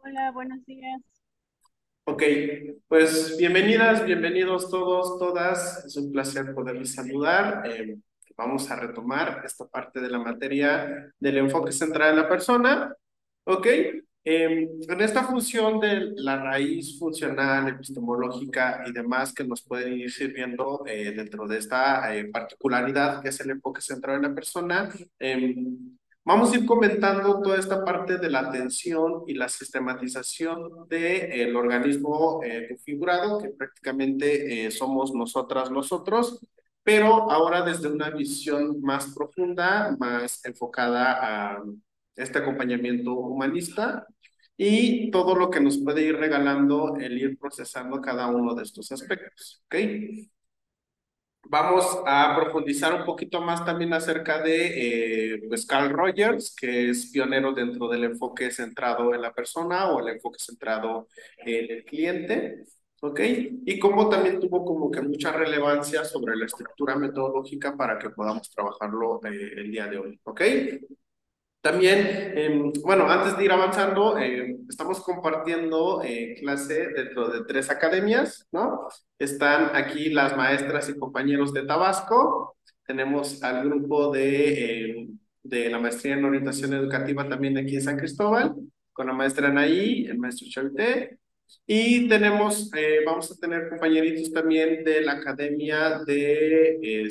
Hola, buenos días. Ok, pues bienvenidas, bienvenidos todos, todas. Es un placer poderles saludar. Vamos a retomar esta parte de la materia del enfoque central en la persona. Ok, en esta función de la raíz funcional, epistemológica y demás que nos pueden ir sirviendo dentro de esta particularidad que es el enfoque central en la persona. Vamos a ir comentando toda esta parte de la atención y la sistematización del organismo configurado, que prácticamente somos nosotras, nosotros, pero ahora desde una visión más profunda, más enfocada a este acompañamiento humanista y todo lo que nos puede ir regalando el ir procesando cada uno de estos aspectos. ¿Ok? Vamos a profundizar un poquito más también acerca de pues Carl Rogers, que es pionero dentro del enfoque centrado en la persona o el enfoque centrado en el cliente, ¿ok? Y cómo también tuvo como que mucha relevancia sobre la estructura metodológica para que podamos trabajarlo el día de hoy, ¿ok? También, bueno, antes de ir avanzando, estamos compartiendo clase dentro de tres academias, ¿no? Están aquí las maestras y compañeros de Tabasco, tenemos al grupo de la maestría en orientación educativa también aquí en San Cristóbal, con la maestra Anaí, el maestro Chavité, y tenemos, vamos a tener compañeritos también de la Academia de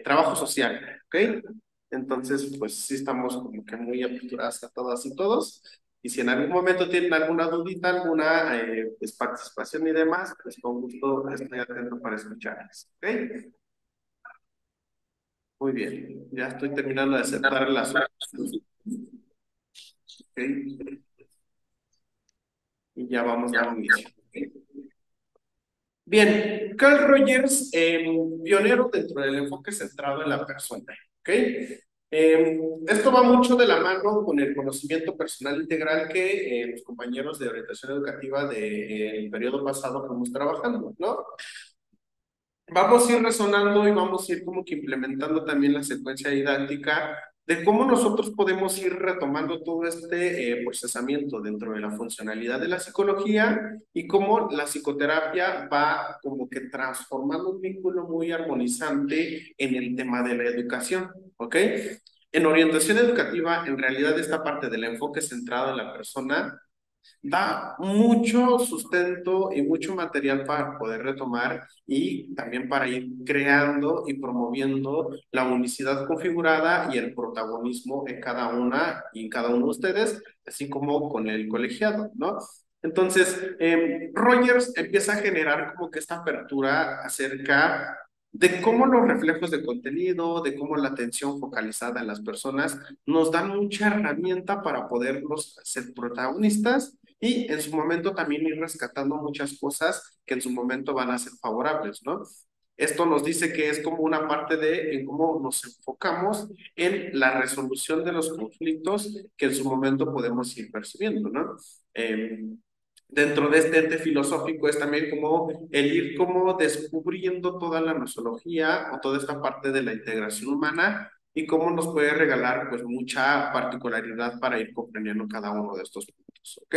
Trabajo Social, ¿ok? Entonces, pues sí estamos como que muy aperturadas a todas y todos. Y si en algún momento tienen alguna dudita, alguna pues, participación y demás, pues con gusto estoy atento para escucharles. ¿Ok? Muy bien. Ya estoy terminando de aceptar las solicitud. ¿Ok? Y ya vamos a dar inicio. ¿Ok? Bien, Carl Rogers, pionero dentro del enfoque centrado en la persona. ¿Ok? Esto va mucho de la mano con el conocimiento personal integral que los compañeros de orientación educativa del periodo pasado fuimos trabajando, ¿no? Vamos a ir resonando y vamos a ir como que implementando también la secuencia didáctica de cómo nosotros podemos ir retomando todo este procesamiento dentro de la funcionalidad de la psicología y cómo la psicoterapia va como que transformando un vínculo muy armonizante en el tema de la educación, ¿ok? En orientación educativa, en realidad esta parte del enfoque centrado en la persona da mucho sustento y mucho material para poder retomar y también para ir creando y promoviendo la unicidad configurada y el protagonismo en cada una y en cada uno de ustedes, así como con el colegiado, ¿no? Entonces, Rogers empieza a generar como que esta apertura acerca de cómo los reflejos de contenido, de cómo la atención focalizada en las personas nos dan mucha herramienta para poderlos ser protagonistas y en su momento también ir rescatando muchas cosas que en su momento van a ser favorables, ¿no? Esto nos dice que es como una parte de en cómo nos enfocamos en la resolución de los conflictos que en su momento podemos ir percibiendo, ¿no? Dentro de este ente filosófico es también como el ir como descubriendo toda la nosología o toda esta parte de la integración humana y cómo nos puede regalar pues mucha particularidad para ir comprendiendo cada uno de estos puntos, ¿ok?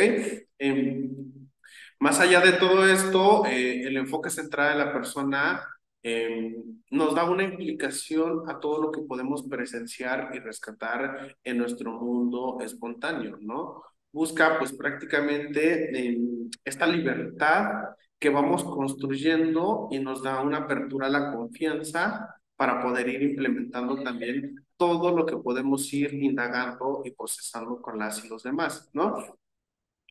Más allá de todo esto, el enfoque central de la persona eh, nos da una implicación a todo lo que podemos presenciar y rescatar en nuestro mundo espontáneo, ¿no? Busca pues prácticamente esta libertad que vamos construyendo y nos da una apertura a la confianza para poder ir implementando también todo lo que podemos ir indagando y procesando con las y los demás, ¿no?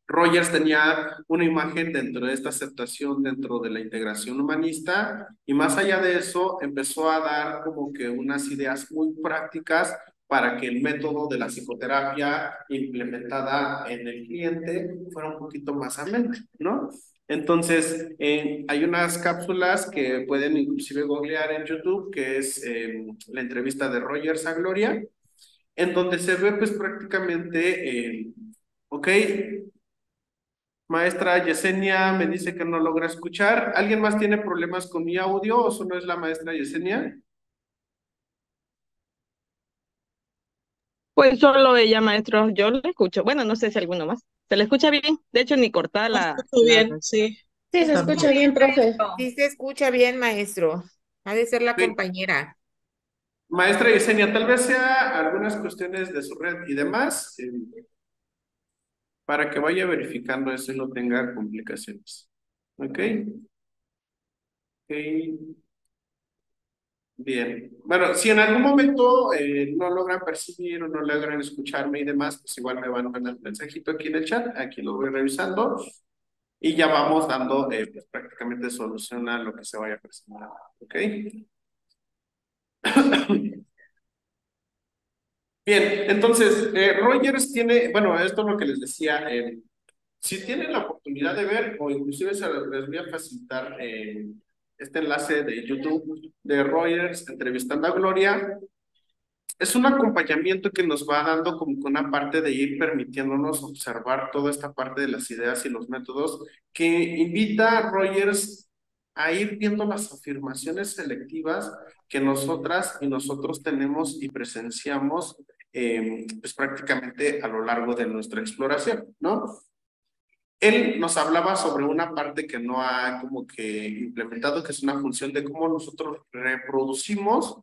Rogers tenía una imagen dentro de esta aceptación, dentro de la integración humanista, y más allá de eso, empezó a dar como que unas ideas muy prácticas para que el método de la psicoterapia implementada en el cliente fuera un poquito más ameno, ¿no? Entonces, hay unas cápsulas que pueden inclusive googlear en YouTube, que es la entrevista de Rogers a Gloria, en donde se ve pues prácticamente, ok, maestra Yesenia me dice que no logra escuchar. ¿Alguien más tiene problemas con mi audio o solo es la maestra Yesenia? Pues solo ella, maestro, yo le escucho. Bueno, no sé si alguno más. ¿Se le escucha bien? De hecho, ni cortada Lo la, escucho la... bien, sí. Sí, se También. escucha bien, profe. Sí se escucha bien, maestro. Ha de ser la Ok. compañera. Maestra Yesenia, tal vez sea algunas cuestiones de su red y demás, para que vaya verificando eso y no tenga complicaciones. ¿Ok? Ok. Bien. Bueno, si en algún momento no logran percibir o no logran escucharme y demás, pues igual me van a mandar un mensajito aquí en el chat, aquí lo voy revisando y ya vamos dando pues, prácticamente solución a lo que se vaya presentando. ¿Ok? Bien, entonces, Rogers tiene, bueno, esto es lo que les decía, si tienen la oportunidad de ver, o inclusive les voy a facilitar este enlace de YouTube de Rogers entrevistando a Gloria. Es un acompañamiento que nos va dando como que una parte de ir permitiéndonos observar toda esta parte de las ideas y los métodos que invita a Rogers a ir viendo las afirmaciones selectivas que nosotras y nosotros tenemos y presenciamos pues prácticamente a lo largo de nuestra exploración, ¿no? Él nos hablaba sobre una parte que no ha como que implementado, que es una función de cómo nosotros reproducimos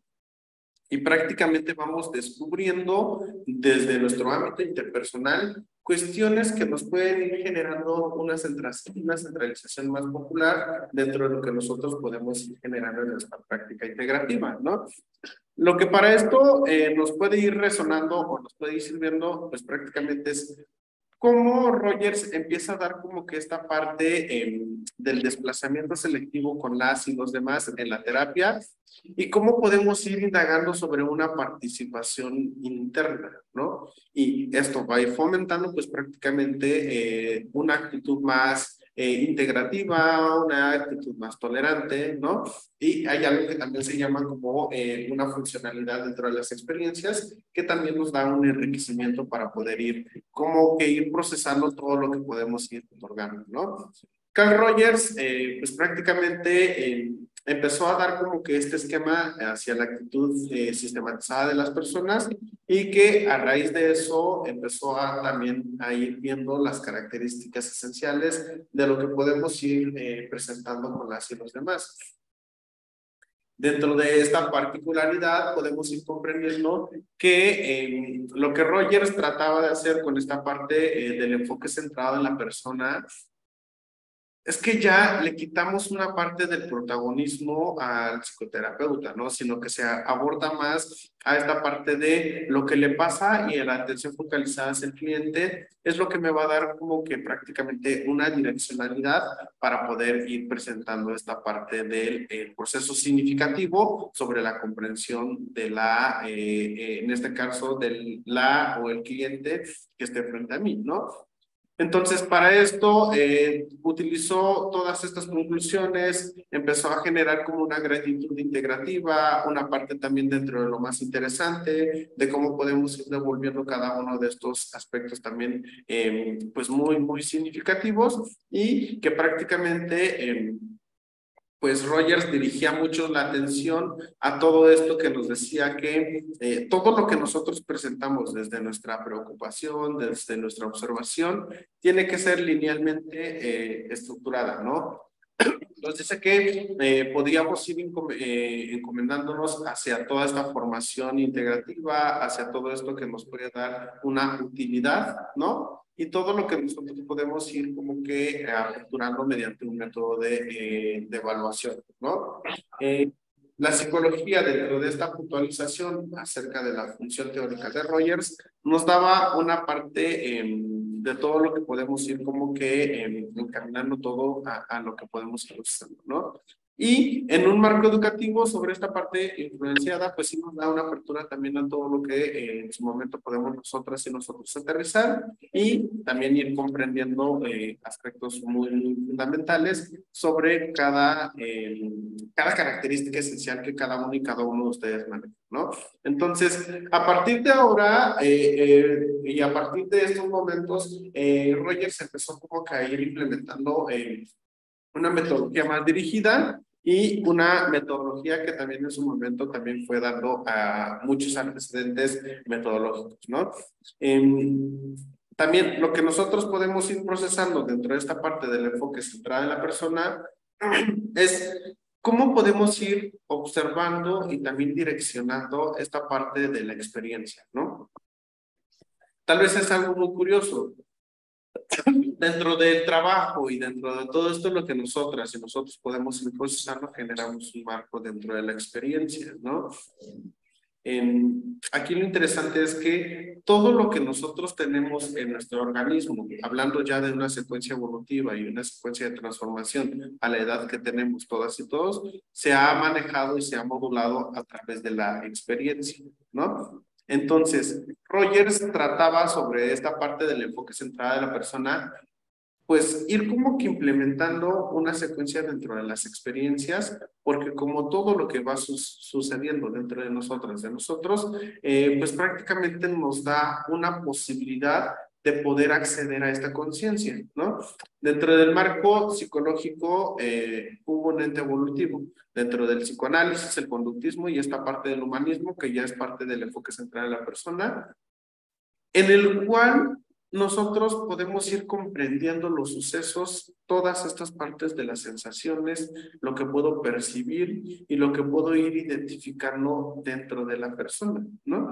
y prácticamente vamos descubriendo desde nuestro ámbito interpersonal cuestiones que nos pueden ir generando una centralización más popular dentro de lo que nosotros podemos ir generando en nuestra práctica integrativa, ¿no? Lo que para esto nos puede ir resonando o nos puede ir sirviendo, pues prácticamente es cómo Rogers empieza a dar como que esta parte del desplazamiento selectivo con las y los demás en la terapia y cómo podemos ir indagando sobre una participación interna, ¿no? Y esto va a ir fomentando pues prácticamente una actitud más integrativa, una actitud más tolerante, ¿no? Y hay algo que también se llama como una funcionalidad dentro de las experiencias que también nos da un enriquecimiento para poder ir como que ir procesando todo lo que podemos ir otorgando, ¿no? Carl Rogers, pues prácticamente empezó a dar como que este esquema hacia la actitud sistematizada de las personas y que a raíz de eso empezó a también a ir viendo las características esenciales de lo que podemos ir presentando con las y los demás. Dentro de esta particularidad podemos ir comprendiendo que lo que Rogers trataba de hacer con esta parte del enfoque centrado en la persona es que ya le quitamos una parte del protagonismo al psicoterapeuta, ¿no? Sino que se aborda más a esta parte de lo que le pasa y la atención focalizada hacia el cliente es lo que me va a dar como que prácticamente una direccionalidad para poder ir presentando esta parte del proceso significativo sobre la comprensión de en este caso, del la o el cliente que esté frente a mí, ¿no? Entonces, para esto, utilizó todas estas conclusiones, empezó a generar como una gratitud integrativa, una parte también dentro de lo más interesante, de cómo podemos ir devolviendo cada uno de estos aspectos también, pues muy, muy significativos y que prácticamente pues Rogers dirigía mucho la atención a todo esto que nos decía que todo lo que nosotros presentamos desde nuestra preocupación, desde nuestra observación, tiene que ser linealmente estructurada, ¿no? Entonces dice que podríamos ir encomendándonos hacia toda esta formación integrativa, hacia todo esto que nos puede dar una utilidad, ¿no? Y todo lo que nosotros podemos ir como que aperturando mediante un método de evaluación, ¿no? La psicología dentro de esta puntualización acerca de la función teórica de Rogers nos daba una parte de todo lo que podemos ir como que encaminando todo a lo que podemos ir usando, ¿no? Y en un marco educativo sobre esta parte influenciada, pues sí nos da una apertura también a todo lo que en su momento podemos nosotras y nosotros aterrizar y también ir comprendiendo aspectos muy, muy fundamentales sobre cada característica esencial que cada uno y cada uno de ustedes manejan, ¿no? Entonces, a partir de ahora y a partir de estos momentos, Rogers empezó como que a ir implementando una metodología más dirigida y una metodología que también en su momento también fue dando a muchos antecedentes metodológicos, ¿no? También lo que nosotros podemos ir procesando dentro de esta parte del enfoque centrado en la persona es cómo podemos ir observando y también direccionando esta parte de la experiencia, ¿no? Tal vez es algo muy curioso. Dentro del trabajo y dentro de todo esto, lo que nosotras y nosotros podemos ir procesando, generamos un marco dentro de la experiencia, ¿no? Aquí lo interesante es que todo lo que nosotros tenemos en nuestro organismo, hablando ya de una secuencia evolutiva y una secuencia de transformación a la edad que tenemos todas y todos, se ha manejado y se ha modulado a través de la experiencia, ¿no? Entonces, Rogers trataba sobre esta parte del enfoque centrado de la persona, pues ir como que implementando una secuencia dentro de las experiencias, porque como todo lo que va sucediendo dentro de nosotros, pues prácticamente nos da una posibilidad de poder acceder a esta conciencia, ¿no? Dentro del marco psicológico hubo un ente evolutivo, dentro del psicoanálisis, el conductismo y esta parte del humanismo, que ya es parte del enfoque central de la persona, en el cual nosotros podemos ir comprendiendo los sucesos, todas estas partes de las sensaciones, lo que puedo percibir y lo que puedo ir identificando dentro de la persona, ¿no?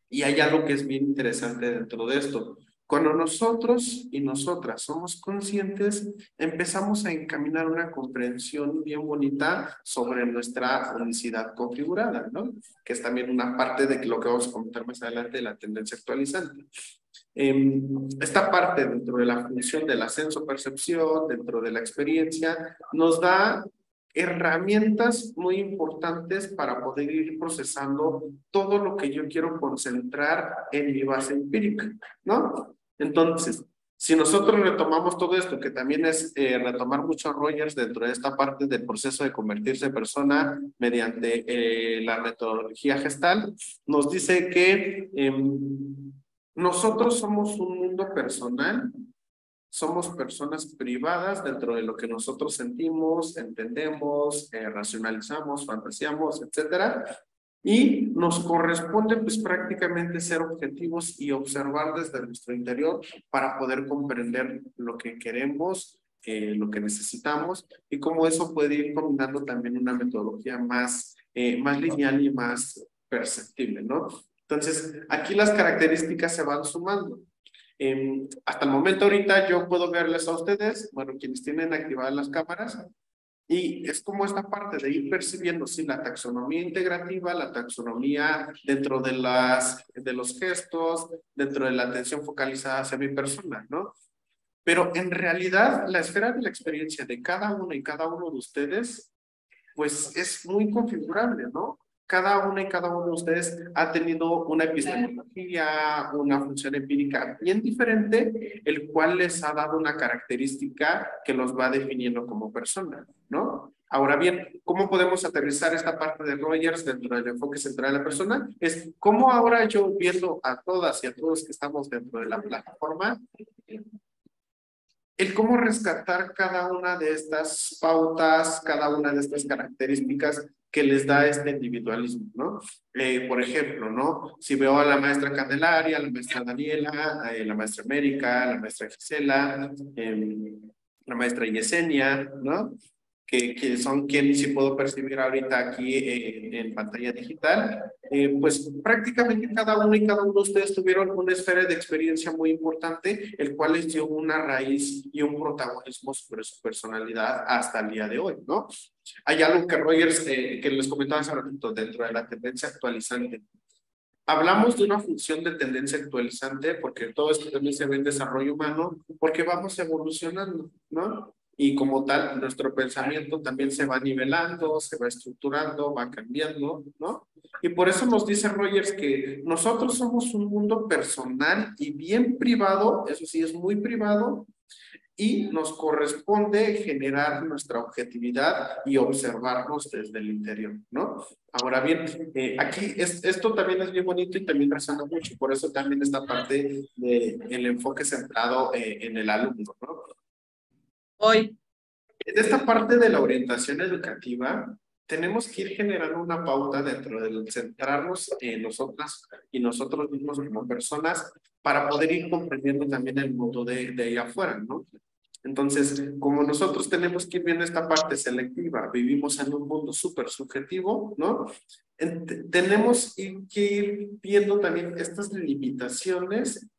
Y hay algo que es bien interesante dentro de esto. Cuando nosotros y nosotras somos conscientes, empezamos a encaminar una comprensión bien bonita sobre nuestra unicidad configurada, ¿no? Que es también una parte de lo que vamos a comentar más adelante de la tendencia actualizante. Esta parte dentro de la función del ascenso-percepción, dentro de la experiencia, nos da herramientas muy importantes para poder ir procesando todo lo que yo quiero concentrar en mi base empírica, ¿no? Entonces, si nosotros retomamos todo esto, que también es retomar mucho Rogers dentro de esta parte del proceso de convertirse en persona mediante la metodología Gestalt, nos dice que nosotros somos un mundo personal, somos personas privadas dentro de lo que nosotros sentimos, entendemos, racionalizamos, fantaseamos, etcétera. Y nos corresponde pues prácticamente ser objetivos y observar desde nuestro interior para poder comprender lo que queremos, lo que necesitamos y cómo eso puede ir combinando también una metodología más lineal y más perceptible, ¿no? Entonces, aquí las características se van sumando. Hasta el momento ahorita yo puedo verles a ustedes, bueno, quienes tienen activadas las cámaras, y es como esta parte de ir percibiendo, sí, la taxonomía integrativa, la taxonomía dentro de los gestos, dentro de la atención focalizada hacia mi persona, ¿no? Pero en realidad la esfera de la experiencia de cada uno y cada uno de ustedes, pues es muy configurable, ¿no? Cada una y cada uno de ustedes ha tenido una epistemología, una función empírica bien diferente, el cual les ha dado una característica que los va definiendo como personas, ¿no? Ahora bien, ¿cómo podemos aterrizar esta parte de Rogers dentro del enfoque central de la persona? Es cómo ahora yo viendo a todas y a todos que estamos dentro de la plataforma, el cómo rescatar cada una de estas pautas, cada una de estas características que les da este individualismo, ¿no? Por ejemplo, ¿no? Si veo a la maestra Candelaria, a la maestra Daniela, la maestra América, la maestra Gisela, la maestra Yesenia, ¿no? Que son quienes sí puedo percibir ahorita aquí en pantalla digital, pues prácticamente cada uno y cada uno de ustedes tuvieron una esfera de experiencia muy importante, el cual les dio una raíz y un protagonismo sobre su personalidad hasta el día de hoy, ¿no? Hay algo que Rogers, que les comentaba hace ratito, dentro de la tendencia actualizante. Hablamos de una función de tendencia actualizante porque todo esto también se ve en desarrollo humano, porque vamos evolucionando, ¿no? Y como tal, nuestro pensamiento también se va nivelando, se va estructurando, va cambiando, ¿no? Y por eso nos dice Rogers que nosotros somos un mundo personal y bien privado, eso sí es muy privado, y nos corresponde generar nuestra objetividad y observarnos desde el interior, ¿no? Ahora bien, aquí esto también es bien bonito y también resuena mucho, por eso también esta parte del enfoque centrado en el alumno, ¿no? Hoy. En esta parte de la orientación educativa, tenemos que ir generando una pauta dentro del centrarnos en nosotras y nosotros mismos como personas para poder ir comprendiendo también el mundo de ahí afuera, ¿no? Entonces, como nosotros tenemos que ir viendo esta parte selectiva, vivimos en un mundo súper subjetivo, ¿no? Tenemos que ir viendo también estas limitaciones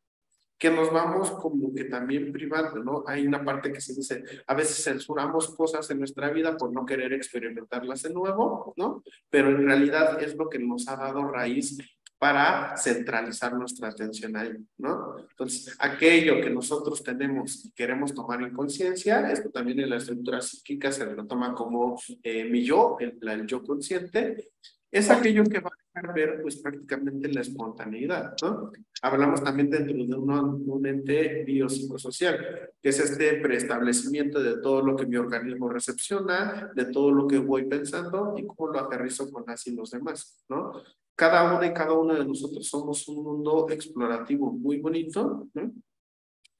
que nos vamos como que también privando, ¿no? Hay una parte que se dice, a veces censuramos cosas en nuestra vida por no querer experimentarlas de nuevo, ¿no? Pero en realidad es lo que nos ha dado raíz para centralizar nuestra atención ahí, ¿no? Entonces, aquello que nosotros tenemos y queremos tomar en conciencia, esto también en la estructura psíquica se lo toma como mi yo, el yo consciente, es aquello que va a dejar ver pues prácticamente la espontaneidad, ¿no? Hablamos también dentro de un ente biopsicosocial, que es este preestablecimiento de todo lo que mi organismo recepciona, de todo lo que voy pensando y cómo lo aterrizo con las y los demás, ¿no? Cada una y cada uno de nosotros somos un mundo explorativo muy bonito, ¿no?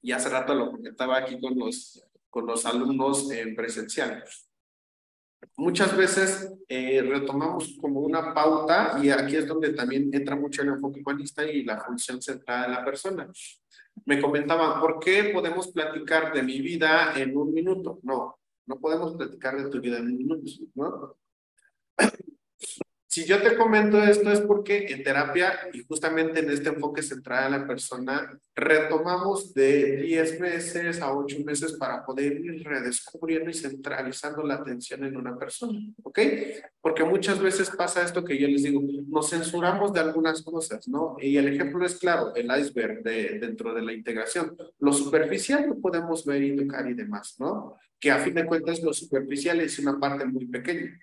Y hace rato lo comentaba aquí con los alumnos en presencial. Muchas veces retomamos como una pauta y aquí es donde también entra mucho el enfoque humanista y la función centrada de la persona. Me comentaban, ¿por qué podemos platicar de mi vida en un minuto? No, no podemos platicar de tu vida en un minuto, ¿no? Si yo te comento esto es porque en terapia y justamente en este enfoque centrado en la persona retomamos de 10 meses a 8 meses para poder ir redescubriendo y centralizando la atención en una persona, ¿ok? Porque muchas veces pasa esto que yo les digo, nos censuramos de algunas cosas, ¿no? Y el ejemplo es claro, el iceberg dentro de la integración. Lo superficial lo podemos ver y tocar y demás, ¿no? Que a fin de cuentas lo superficial es una parte muy pequeña.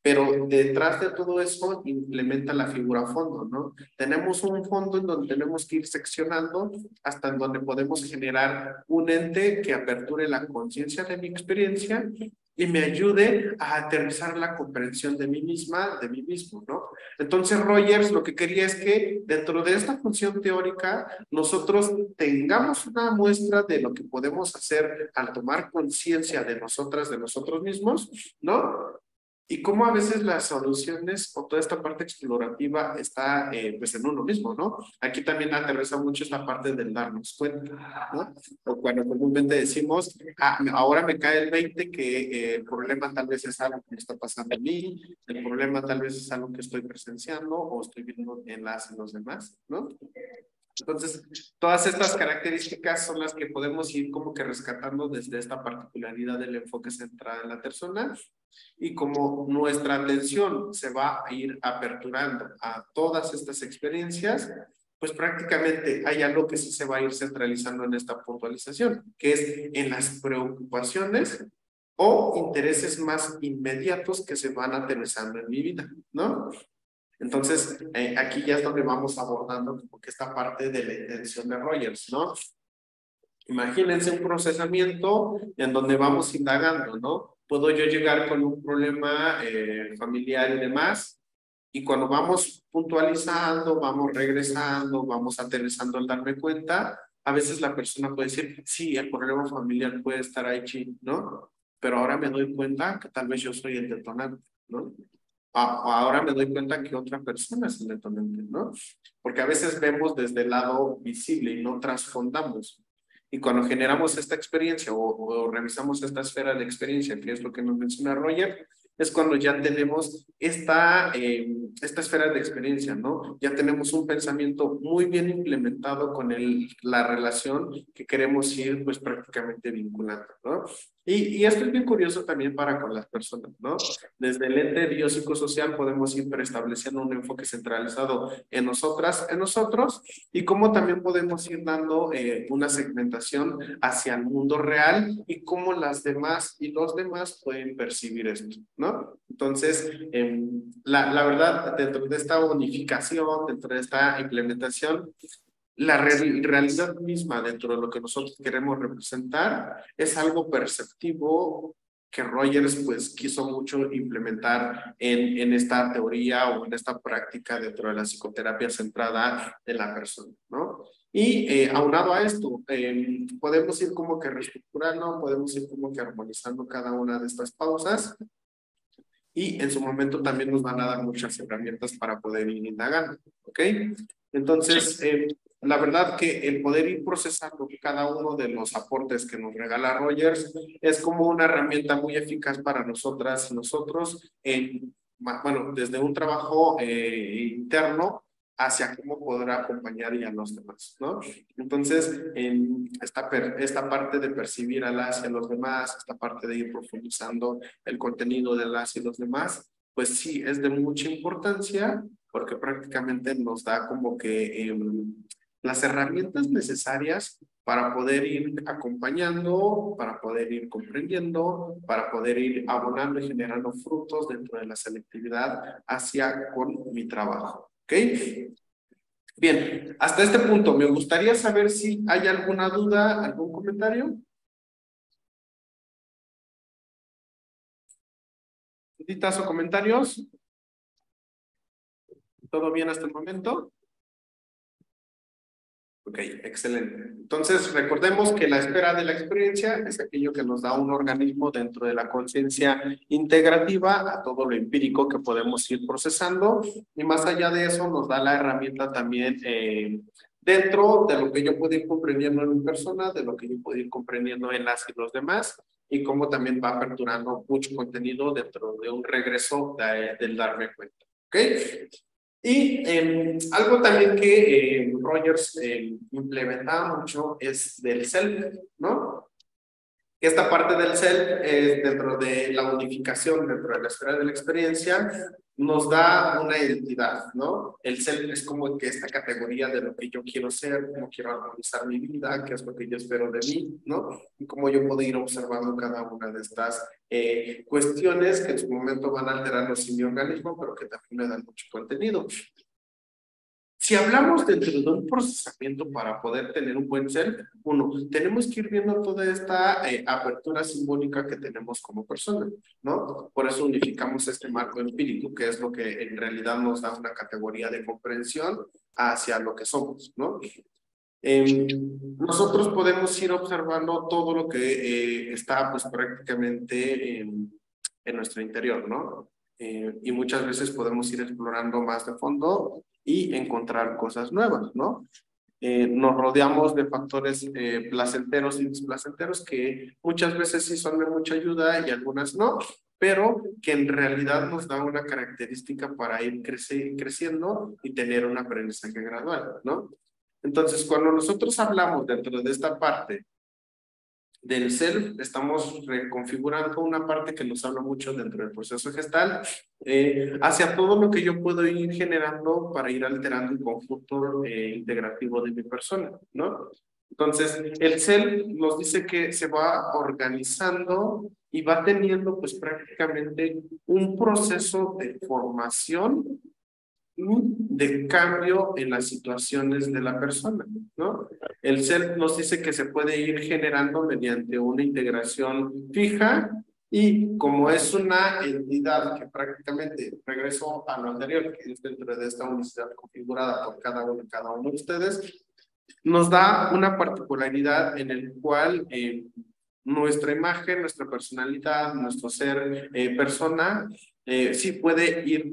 Pero detrás de todo eso implementa la figura a fondo, ¿no? Tenemos un fondo en donde tenemos que ir seccionando hasta en donde podemos generar un ente que aperture la conciencia de mi experiencia y me ayude a aterrizar la comprensión de mí misma, de mí mismo, ¿no? Entonces Rogers lo que quería es que dentro de esta función teórica nosotros tengamos una muestra de lo que podemos hacer al tomar conciencia de nosotras, de nosotros mismos, ¿no? Y cómo a veces las soluciones o toda esta parte explorativa está pues en uno mismo, ¿no? Aquí también aterriza mucho esta parte del darnos cuenta, ¿no? O cuando comúnmente decimos, ahora me cae el 20 que el problema tal vez es algo que me está pasando a mí, el problema tal vez es algo que estoy presenciando o estoy viendo en los demás, ¿no? Entonces, todas estas características son las que podemos ir como que rescatando desde esta particularidad del enfoque centrado en la persona y como nuestra atención se va a ir aperturando a todas estas experiencias, pues prácticamente hay algo que sí se va a ir centralizando en esta puntualización, que es en las preocupaciones o intereses más inmediatos que se van aterrizando en mi vida, ¿no? Entonces, aquí ya es donde vamos abordando como que esta parte de la intención de Rogers, ¿no? Imagínense un procesamiento en donde vamos indagando, ¿no? Puedo yo llegar con un problema familiar y demás, y cuando vamos puntualizando, vamos regresando, vamos aterrizando al darme cuenta, a veces la persona puede decir, sí, el problema familiar puede estar ahí, ¿no? Pero ahora me doy cuenta que tal vez yo soy el detonante, ¿no? Ahora me doy cuenta que otra persona es el detonante, ¿no? Porque a veces vemos desde el lado visible y no trasfondamos. Y cuando generamos esta experiencia o revisamos esta esfera de experiencia, que es lo que nos menciona Roger, es cuando ya tenemos esta esfera de experiencia, ¿no? Ya tenemos un pensamiento muy bien implementado con la relación que queremos ir pues prácticamente vinculando, ¿no? Y esto es bien curioso también para con las personas, ¿no? Desde el ente biopsicosocial podemos ir preestableciendo un enfoque centralizado en nosotras, en nosotros, y cómo también podemos ir dando una segmentación hacia el mundo real y cómo las demás y los demás pueden percibir esto, ¿no? Entonces, la verdad, dentro de esta unificación, dentro de esta implementación, la realidad misma dentro de lo que nosotros queremos representar es algo perceptivo que Rogers pues quiso mucho implementar en esta teoría o en esta práctica dentro de la psicoterapia centrada en la persona, ¿no? Y aunado a esto, podemos ir como que reestructurando, podemos ir como que armonizando cada una de estas pausas y en su momento también nos van a dar muchas herramientas para poder ir indagando, ¿ok? Entonces, la verdad que el poder ir procesando cada uno de los aportes que nos regala Rogers es como una herramienta muy eficaz para nosotras y nosotros, bueno, desde un trabajo interno hacia cómo poder acompañar ya a los demás, ¿no? Entonces, en esta parte de percibir a las y a los demás, esta parte de ir profundizando el contenido de las y los demás, pues sí, es de mucha importancia porque prácticamente nos da como que las herramientas necesarias para poder ir acompañando, para poder ir comprendiendo, para poder ir abonando y generando frutos dentro de la selectividad hacia con mi trabajo. ¿Ok? Bien, hasta este punto me gustaría saber si hay alguna duda, algún comentario. ¿Duditas o comentarios? ¿Todo bien hasta el momento? Ok, excelente. Entonces, recordemos que la esfera de la experiencia es aquello que nos da un organismo dentro de la conciencia integrativa a todo lo empírico que podemos ir procesando, y más allá de eso nos da la herramienta también dentro de lo que yo puedo ir comprendiendo en mi persona, de lo que yo puedo ir comprendiendo en las y los demás, y cómo también va aperturando mucho contenido dentro de un regreso del darme cuenta. ¿Ok? Y algo también que Rogers implementaba mucho es del self, ¿no? Esta parte del self es dentro de la unificación, dentro de la esfera de la experiencia, nos da una identidad, ¿no? El self es como que esta categoría de lo que yo quiero ser, cómo quiero organizar mi vida, qué es lo que yo espero de mí, ¿no? Y cómo yo puedo ir observando cada una de estas cuestiones que en su momento van alterando mi organismo, pero que también me dan mucho contenido. Si hablamos dentro de un procesamiento para poder tener un buen self, uno, tenemos que ir viendo toda esta apertura simbólica que tenemos como persona, ¿no? Por eso unificamos este marco empírico, que es lo que en realidad nos da una categoría de comprensión hacia lo que somos, ¿no? Nosotros podemos ir observando todo lo que está pues prácticamente en nuestro interior, ¿no? Y muchas veces podemos ir explorando más de fondo y encontrar cosas nuevas, ¿no? Nos rodeamos de factores placenteros y displacenteros que muchas veces sí son de mucha ayuda y algunas no, pero que en realidad nos da una característica para ir creciendo y tener un aprendizaje gradual, ¿no? Entonces, cuando nosotros hablamos dentro de esta parte del self, estamos reconfigurando una parte que nos habla mucho dentro del proceso gestal, hacia todo lo que yo puedo ir generando para ir alterando el conjunto integrativo de mi persona, ¿no? Entonces, el self nos dice que se va organizando y va teniendo pues prácticamente un proceso de formación de cambio en las situaciones de la persona, ¿no? El self nos dice que se puede ir generando mediante una integración fija y como es una entidad que prácticamente, regreso a lo anterior, que es dentro de esta unicidad configurada por cada uno de ustedes, nos da una particularidad en el cual nuestra imagen, nuestra personalidad, nuestro ser persona, sí puede ir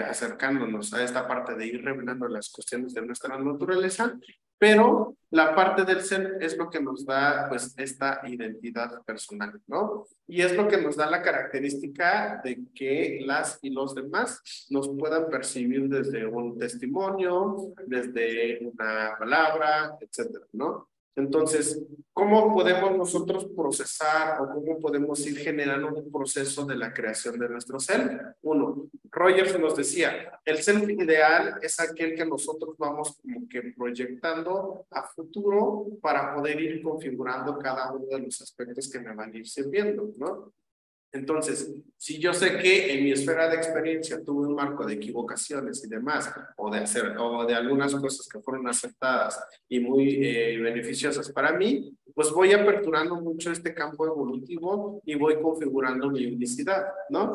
acercándonos a esta parte de ir revelando las cuestiones de nuestra naturaleza, pero la parte del ser es lo que nos da pues esta identidad personal, ¿no? Y es lo que nos da la característica de que las y los demás nos puedan percibir desde un testimonio, desde una palabra, etcétera, ¿no? Entonces, ¿cómo podemos nosotros procesar o cómo podemos ir generando un proceso de la creación de nuestro self? Uno, Rogers nos decía, el self ideal es aquel que nosotros vamos como que proyectando a futuro para poder ir configurando cada uno de los aspectos que me van a ir sirviendo, ¿no? Entonces, si yo sé que en mi esfera de experiencia tuve un marco de equivocaciones y demás, o de algunas cosas que fueron aceptadas y muy beneficiosas para mí, pues voy aperturando mucho este campo evolutivo y voy configurando mi unicidad, ¿no?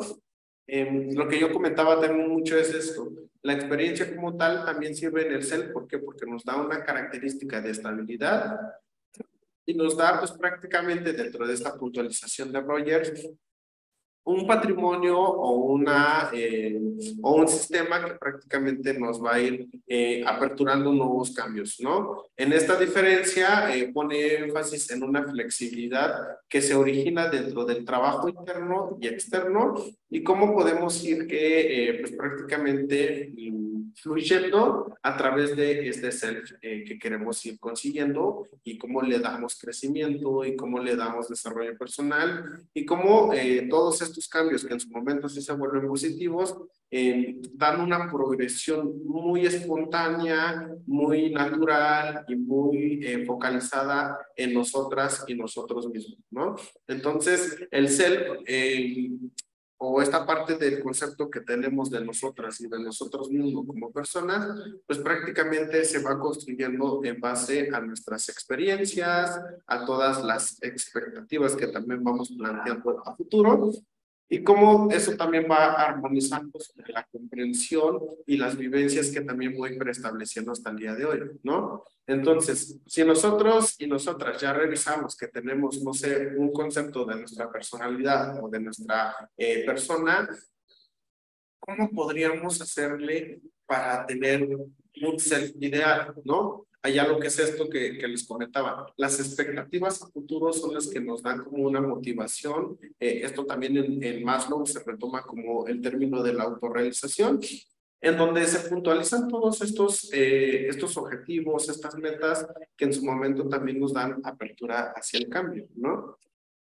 Lo que yo comentaba también mucho es esto. La experiencia como tal también sirve en el self. ¿Por qué? Porque nos da una característica de estabilidad y nos da pues prácticamente dentro de esta puntualización de Rogers un patrimonio o un sistema que prácticamente nos va a ir aperturando nuevos cambios, ¿no? En esta diferencia pone énfasis en una flexibilidad que se origina dentro del trabajo interno y externo y cómo podemos ir pues prácticamente fluyendo a través de este self que queremos ir consiguiendo y cómo le damos crecimiento y cómo le damos desarrollo personal y cómo todos estos cambios que en su momento sí se vuelven positivos dan una progresión muy espontánea, muy natural y muy focalizada en nosotras y nosotros mismos, ¿no? Entonces, el self o esta parte del concepto que tenemos de nosotras y de nosotros mismos como personas, pues prácticamente se va construyendo en base a nuestras experiencias, a todas las expectativas que también vamos planteando a futuro y cómo eso también va armonizando sobre la comprensión y las vivencias que también voy preestableciendo hasta el día de hoy, ¿no? Entonces, si nosotros y nosotras ya revisamos que tenemos, no sé, un concepto de nuestra personalidad o de nuestra persona, ¿cómo podríamos hacerle para tener un self ideal, ¿no? Allá lo que es esto que les comentaba, las expectativas a futuro son las que nos dan como una motivación, esto también en Maslow se retoma como el término de la autorrealización, en donde se puntualizan todos estos objetivos, estas metas que en su momento también nos dan apertura hacia el cambio, ¿no?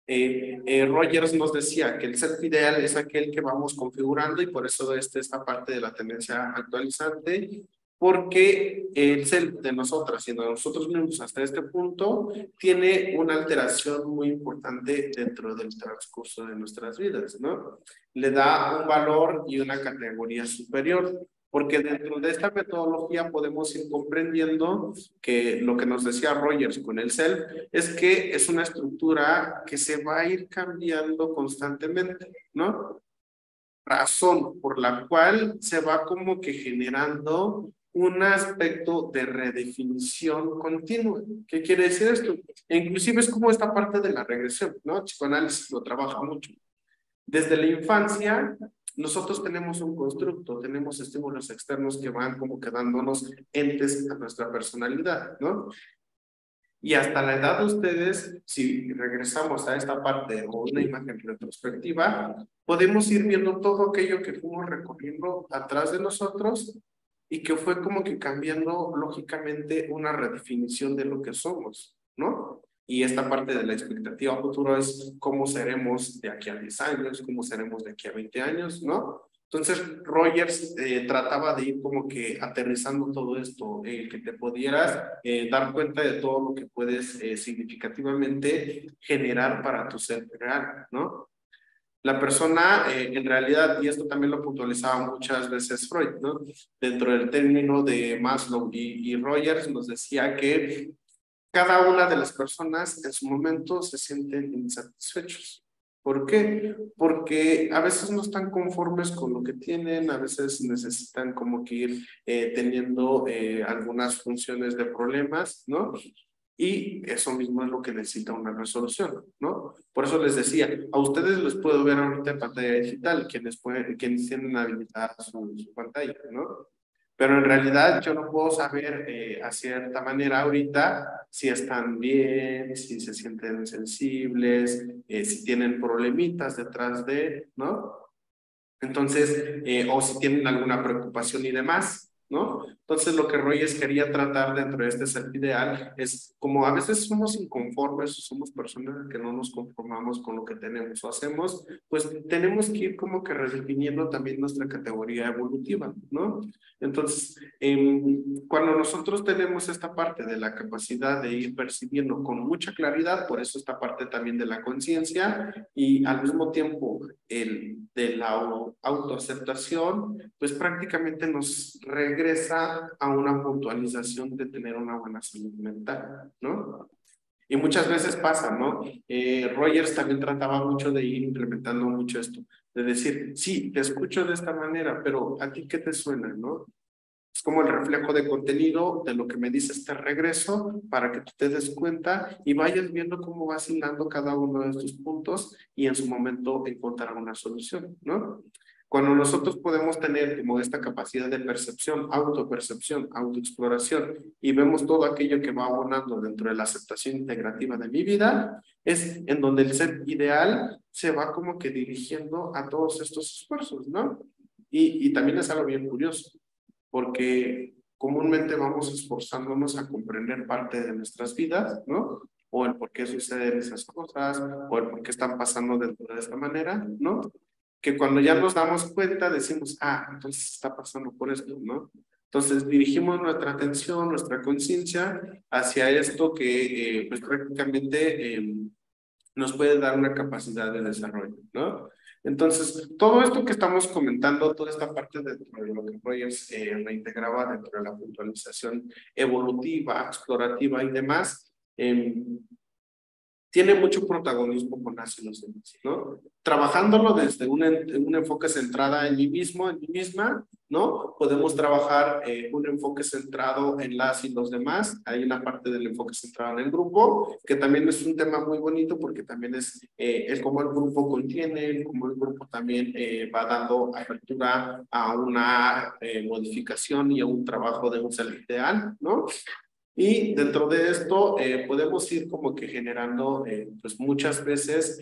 Rogers nos decía que el self ideal es aquel que vamos configurando y por eso esta parte de la tendencia actualizante, porque el self de nosotras y de nosotros mismos hasta este punto tiene una alteración muy importante dentro del transcurso de nuestras vidas, ¿no? Le da un valor y una categoría superior. Porque dentro de esta metodología podemos ir comprendiendo que lo que nos decía Rogers con el self es que es una estructura que se va a ir cambiando constantemente, ¿no? Razón por la cual se va como que generando un aspecto de redefinición continua. ¿Qué quiere decir esto? E inclusive es como esta parte de la regresión, ¿no? El psicoanálisis lo trabaja mucho. Desde la infancia, nosotros tenemos un constructo, tenemos estímulos externos que van como que dándonos entes a nuestra personalidad, ¿no? Y hasta la edad de ustedes, si regresamos a esta parte o una imagen retrospectiva, podemos ir viendo todo aquello que fuimos recorriendo atrás de nosotros y que fue como que cambiando lógicamente una redefinición de lo que somos, ¿no? Y esta parte de la expectativa futuro es cómo seremos de aquí a 10 años, cómo seremos de aquí a 20 años, ¿no? Entonces, Rogers trataba de ir como que aterrizando todo esto, que te pudieras dar cuenta de todo lo que puedes significativamente generar para tu ser real, ¿no? La persona, en realidad, y esto también lo puntualizaba muchas veces Freud, ¿no? Dentro del término de Maslow y Rogers nos decía que cada una de las personas en su momento se sienten insatisfechos. ¿Por qué? Porque a veces no están conformes con lo que tienen, a veces necesitan como que ir teniendo algunas funciones de problemas, ¿no? Y eso mismo es lo que necesita una resolución, ¿no? Por eso les decía, a ustedes les puedo ver ahorita en pantalla digital, quienes tienen habilitada su pantalla, ¿no? Pero en realidad yo no puedo saber a cierta manera ahorita si están bien, si se sienten sensibles, si tienen problemitas detrás de, ¿no? Entonces, o si tienen alguna preocupación y demás, ¿no? Entonces, lo que Rogers quería tratar dentro de este ser ideal es como a veces somos inconformes, somos personas que no nos conformamos con lo que tenemos o hacemos, pues tenemos que ir como que redefiniendo también nuestra categoría evolutiva, ¿no? Entonces, cuando nosotros tenemos esta parte de la capacidad de ir percibiendo con mucha claridad, por eso esta parte también de la conciencia y al mismo tiempo de la autoaceptación, pues prácticamente nos regresa a una puntualización de tener una buena salud mental, ¿no? Y muchas veces pasa, ¿no? Rogers también trataba mucho de ir implementando mucho esto, de decir, sí, te escucho de esta manera, pero ¿a ti qué te suena, no? Es como el reflejo de contenido de lo que me dice este regreso para que tú te des cuenta y vayas viendo cómo vas hilando cada uno de estos puntos y en su momento encontrar una solución, ¿no? Cuando nosotros podemos tener como esta capacidad de percepción, autoexploración y vemos todo aquello que va abonando dentro de la aceptación integrativa de mi vida, es en donde el ser ideal se va como que dirigiendo a todos estos esfuerzos, ¿no? Y también es algo bien curioso, porque comúnmente vamos esforzándonos a comprender parte de nuestras vidas, ¿no? O el por qué suceden esas cosas, o el por qué están pasando de esta manera, ¿no? Que cuando ya nos damos cuenta decimos, ah, entonces está pasando por esto, ¿no? Entonces dirigimos nuestra atención, nuestra conciencia hacia esto que pues prácticamente nos puede dar una capacidad de desarrollo, ¿no? Entonces, todo esto que estamos comentando, toda esta parte dentro de lo que Rogers reintegraba dentro de la puntualización evolutiva, explorativa y demás, tiene mucho protagonismo con las y los demás, ¿no? Trabajándolo desde un enfoque centrado en mí mismo, en mí misma, ¿no? Podemos trabajar un enfoque centrado en las y los demás. Hay una parte del enfoque centrado en el grupo, que también es un tema muy bonito porque también es el cómo el grupo contiene, cómo el grupo también va dando apertura a una modificación y a un trabajo de un ser ideal, ¿no? Y dentro de esto podemos ir como que generando pues muchas veces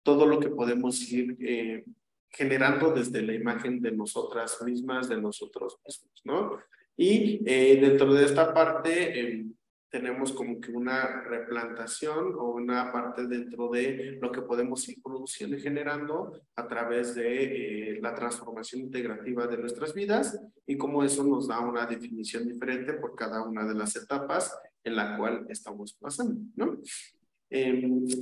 todo lo que podemos ir generando desde la imagen de nosotras mismas, de nosotros mismos, ¿no? Y dentro de esta parte tenemos como que una replantación o una parte dentro de lo que podemos ir produciendo y generando a través de la transformación integrativa de nuestras vidas y cómo eso nos da una definición diferente por cada una de las etapas en la cual estamos pasando, ¿no?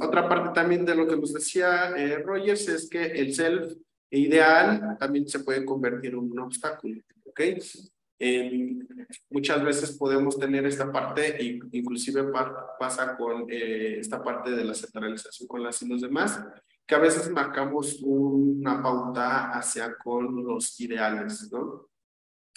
Otra parte también de lo que nos decía Rogers es que el self ideal también se puede convertir en un obstáculo, ¿ok? Muchas veces podemos tener esta parte, inclusive pasa con esta parte de la centralización con las y los demás, que a veces marcamos una pauta hacia con los ideales, ¿no?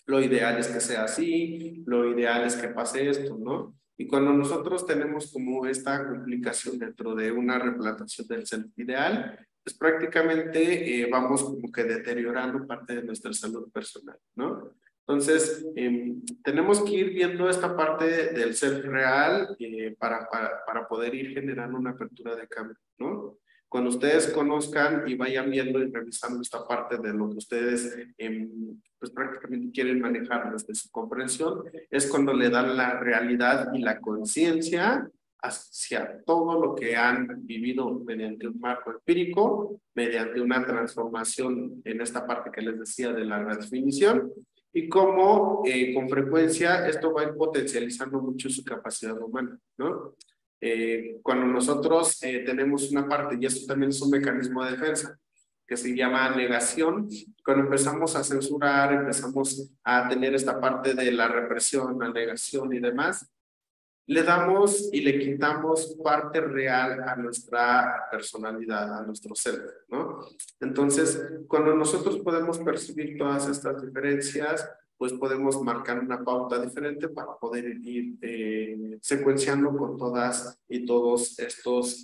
Lo ideal es que sea así, lo ideal es que pase esto, ¿no? Y cuando nosotros tenemos como esta complicación dentro de una replantación del self ideal, pues prácticamente vamos como que deteriorando parte de nuestra salud personal, ¿no? Entonces, tenemos que ir viendo esta parte del self real para poder ir generando una apertura de cambio, ¿no? Cuando ustedes conozcan y vayan viendo y revisando esta parte de lo que ustedes pues prácticamente quieren manejar desde su comprensión, es cuando le dan la realidad y la conciencia hacia todo lo que han vivido mediante un marco empírico, mediante una transformación en esta parte que les decía de la redefinición, y cómo con frecuencia esto va a ir potencializando mucho su capacidad humana, ¿no? Cuando nosotros tenemos una parte, y esto también es un mecanismo de defensa, que se llama negación, cuando empezamos a censurar, empezamos a tener esta parte de la represión, la negación y demás, le damos y le quitamos parte real a nuestra personalidad, a nuestro ser, ¿no? Entonces, cuando nosotros podemos percibir todas estas diferencias, pues podemos marcar una pauta diferente para poder ir secuenciando con todas y todos estos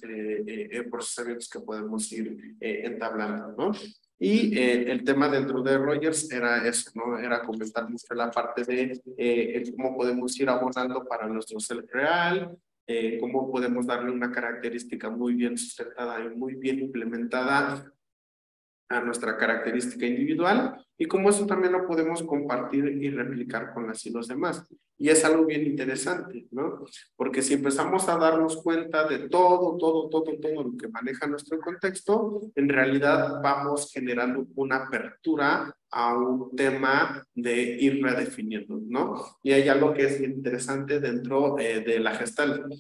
procesamientos que podemos ir entablando, ¿no? Y el tema dentro de Rogers era eso, ¿no? Era comentar mucho la parte de cómo podemos ir abordando para nuestro ser real, cómo podemos darle una característica muy bien sustentada y muy bien implementada a nuestra característica individual y cómo eso también lo podemos compartir y replicar con las y los demás. Y es algo bien interesante, ¿no? Porque si empezamos a darnos cuenta de todo lo que maneja nuestro contexto, en realidad vamos generando una apertura a un tema de ir redefiniendo, ¿no? Y hay algo que es interesante dentro de la Gestalt,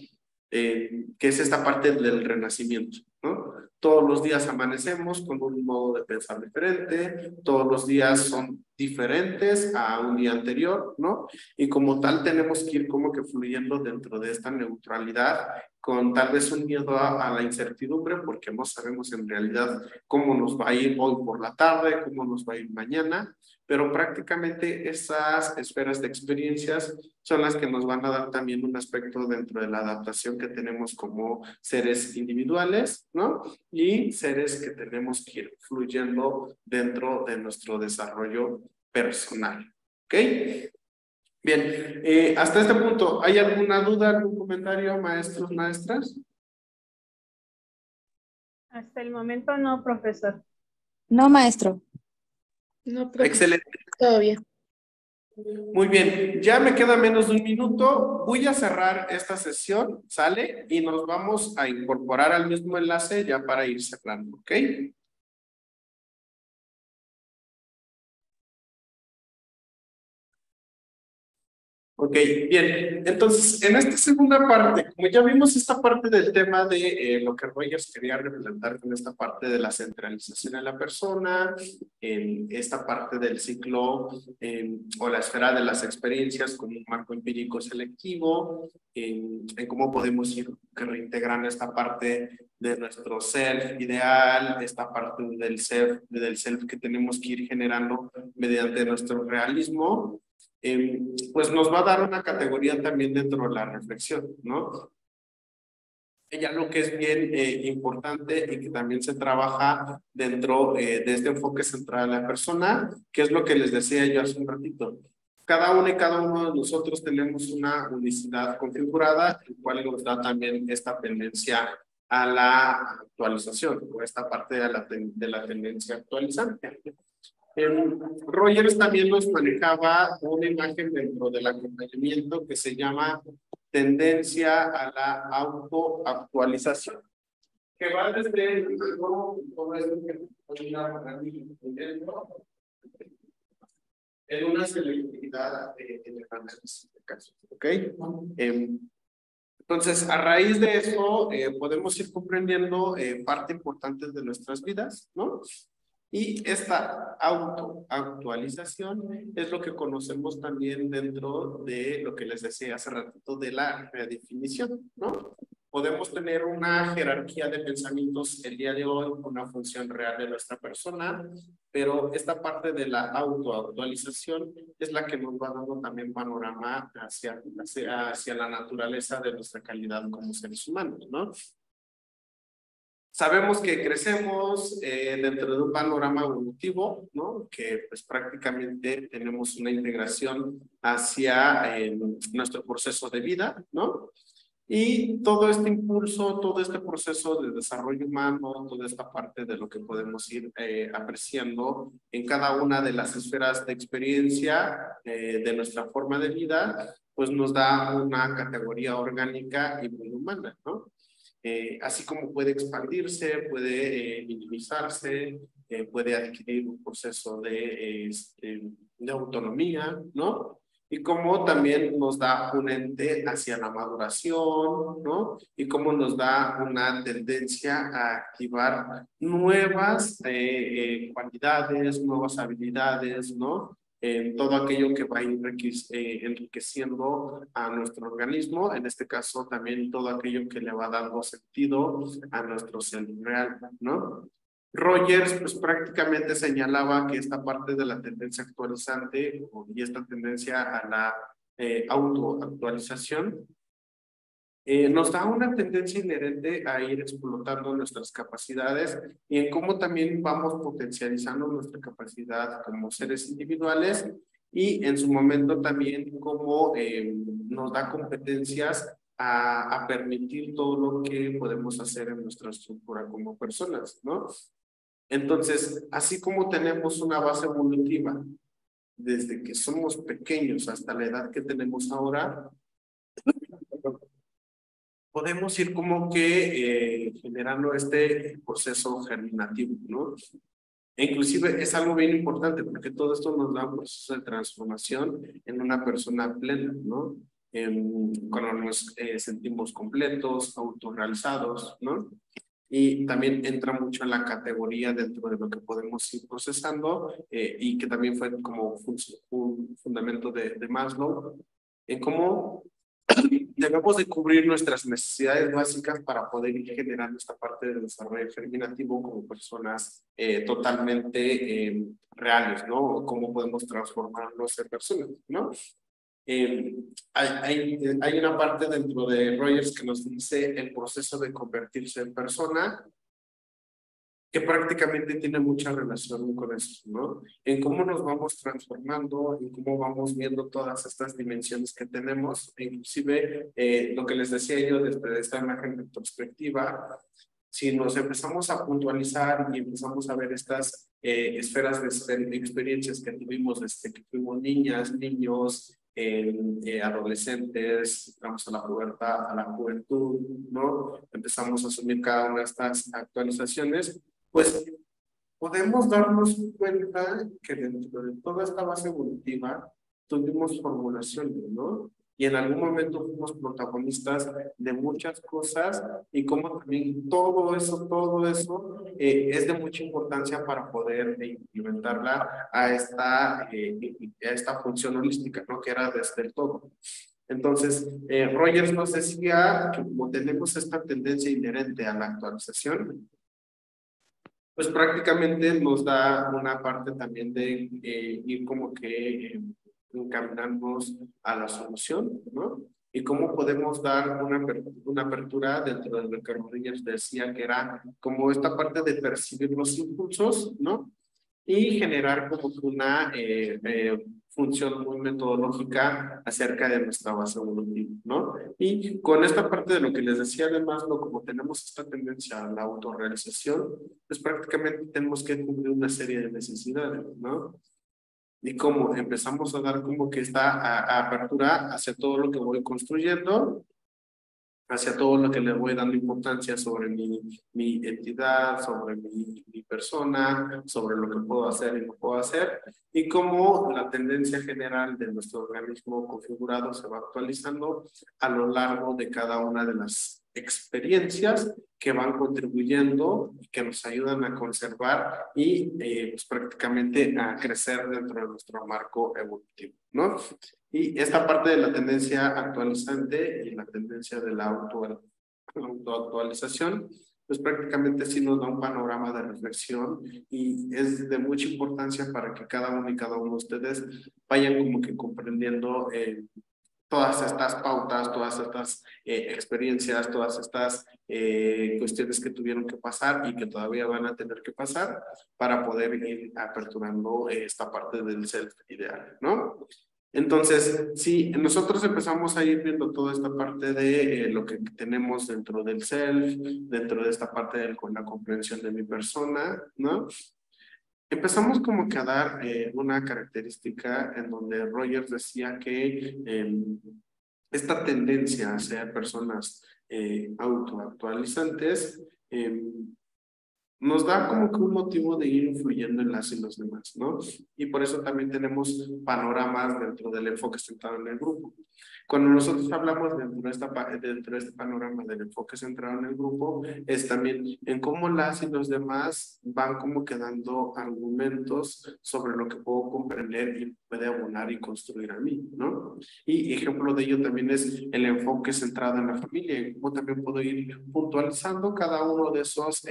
que es esta parte del renacimiento, ¿no? Todos los días amanecemos con un modo de pensar diferente, todos los días son diferentes a un día anterior, ¿no? Y como tal tenemos que ir como que fluyendo dentro de esta neutralidad con tal vez un miedo a la incertidumbre porque no sabemos en realidad cómo nos va a ir hoy por la tarde, cómo nos va a ir mañana, pero prácticamente esas esferas de experiencias son las que nos van a dar también un aspecto dentro de la adaptación que tenemos como seres individuales, ¿no? Y seres que tenemos que ir fluyendo dentro de nuestro desarrollo personal, ¿ok? Bien, hasta este punto, ¿hay alguna duda, algún comentario, maestros, maestras? Hasta el momento no, profesor. No, maestro. No, profe, Excelente. todo bien. Muy bien, ya me queda menos de un minuto. Voy a cerrar esta sesión, ¿sale? Y nos vamos a incorporar al mismo enlace ya para ir cerrando, ¿ok? Ok, bien. Entonces, en esta segunda parte, como ya vimos esta parte del tema de lo que Rogers quería representar con esta parte de la centralización de la persona, en esta parte del ciclo o la esfera de las experiencias como un marco empírico selectivo, en cómo podemos ir reintegrando esta parte de nuestro self ideal, esta parte del self que tenemos que ir generando mediante nuestro realismo. Pues nos va a dar una categoría también dentro de la reflexión, ¿no? Ya lo que es bien importante y que también se trabaja dentro de este enfoque central de la persona, que es lo que les decía yo hace un ratito. Cada uno y cada uno de nosotros tenemos una unicidad configurada, el cual nos da también esta tendencia a la actualización, o esta parte de la tendencia actualizante. Rogers también nos manejaba una imagen dentro del acompañamiento que se llama tendencia a la autoactualización, que va desde todo esto que en una selectividad de análisis de casos, ¿ok? Entonces, a raíz de eso, podemos ir comprendiendo parte importante de nuestras vidas, ¿no? Y esta autoactualización es lo que conocemos también dentro de lo que les decía hace ratito de la redefinición, ¿no? Podemos tener una jerarquía de pensamientos el día de hoy, una función real de nuestra persona, pero esta parte de la autoactualización es la que nos va dando también panorama hacia la naturaleza de nuestra calidad como seres humanos, ¿no? Sabemos que crecemos dentro de un panorama evolutivo, ¿no? Que pues prácticamente tenemos una integración hacia nuestro proceso de vida, ¿no? Y todo este impulso, todo este proceso de desarrollo humano, toda esta parte de lo que podemos ir apreciando en cada una de las esferas de experiencia de nuestra forma de vida, pues nos da una categoría orgánica y muy humana, ¿no? Así como puede expandirse, puede minimizarse, puede adquirir un proceso de autonomía, ¿no? Y cómo también nos da un ente hacia la maduración, ¿no? Y cómo nos da una tendencia a activar nuevas cualidades, nuevas habilidades, ¿no? Todo aquello que va enriqueciendo a nuestro organismo, en este caso también todo aquello que le va dando sentido a nuestro ser real, ¿no? Rogers pues prácticamente señalaba que esta parte de la tendencia actualizante y esta tendencia a la autoactualización nos da una tendencia inherente a ir explotando nuestras capacidades y en cómo también vamos potencializando nuestra capacidad como seres individuales y en su momento también cómo nos da competencias a permitir todo lo que podemos hacer en nuestra estructura como personas, ¿no? Entonces, así como tenemos una base evolutiva desde que somos pequeños hasta la edad que tenemos ahora, podemos ir como que generando este proceso germinativo, ¿no? E inclusive es algo bien importante porque todo esto nos da un proceso de transformación en una persona plena, ¿no? Cuando nos sentimos completos, autorrealizados, ¿no? Y también entra mucho en la categoría dentro de lo que podemos ir procesando y que también fue como un fundamento de Maslow, en cómo debemos de cubrir nuestras necesidades básicas para poder ir generando esta parte del desarrollo germinativo como personas totalmente reales, ¿no? Cómo podemos transformarnos en personas, ¿no? Hay una parte dentro de Rogers que nos dice el proceso de convertirse en persona, que prácticamente tiene mucha relación con eso, ¿no? En cómo nos vamos transformando, en cómo vamos viendo todas estas dimensiones que tenemos, e inclusive lo que les decía yo desde esta imagen de perspectiva, si nos empezamos a puntualizar y empezamos a ver estas esferas de experiencias que tuvimos desde que fuimos niñas, niños, adolescentes, entramos a la pubertad, a la juventud, ¿no? Empezamos a asumir cada una de estas actualizaciones, pues podemos darnos cuenta que dentro de toda esta base evolutiva tuvimos formulaciones, ¿no? Y en algún momento fuimos protagonistas de muchas cosas y como también todo eso es de mucha importancia para poder implementarla a esta función holística, ¿no? Que era desde el todo. Entonces, Rogers nos decía que como tenemos esta tendencia inherente a la actualización, pues prácticamente nos da una parte también de ir como que encaminarnos a la solución, ¿no? Y cómo podemos dar una apertura dentro de lo que Rodríguez decía, que era como esta parte de percibir los impulsos, ¿no? Y generar como una función muy metodológica acerca de nuestra base evolutiva, ¿no? Y con esta parte de lo que les decía, además, como tenemos esta tendencia a la autorrealización, pues prácticamente tenemos que cubrir una serie de necesidades, ¿no? Y cómo empezamos a dar como que esta apertura hacia todo lo que voy construyendo, hacia todo lo que le voy dando importancia sobre mi entidad, sobre mi persona, sobre lo que puedo hacer y no puedo hacer, y cómo la tendencia general de nuestro organismo configurado se va actualizando a lo largo de cada una de las experiencias que van contribuyendo y que nos ayudan a conservar y pues prácticamente a crecer dentro de nuestro marco evolutivo, ¿no? Y esta parte de la tendencia actualizante y la tendencia de la autoactualización, pues prácticamente sí nos da un panorama de reflexión y es de mucha importancia para que cada uno y cada uno de ustedes vayan como que comprendiendo todas estas pautas, todas estas experiencias, todas estas cuestiones que tuvieron que pasar y que todavía van a tener que pasar para poder ir aperturando esta parte del self ideal, ¿no? Entonces, si nosotros empezamos a ir viendo toda esta parte de lo que tenemos dentro del self, dentro de esta parte de la comprensión de mi persona, ¿no? Empezamos como que a dar una característica en donde Rogers decía que esta tendencia a ser personas autoactualizantes nos da como que un motivo de ir influyendo en las y los demás, ¿no? Y por eso también tenemos panoramas dentro del enfoque centrado en el grupo. Cuando nosotros hablamos dentro de este panorama del enfoque centrado en el grupo, es también en cómo las y los demás van como que dando argumentos sobre lo que puedo comprender y puede abonar y construir a mí, ¿no? Y ejemplo de ello también es el enfoque centrado en la familia y cómo también puedo ir puntualizando cada uno de esos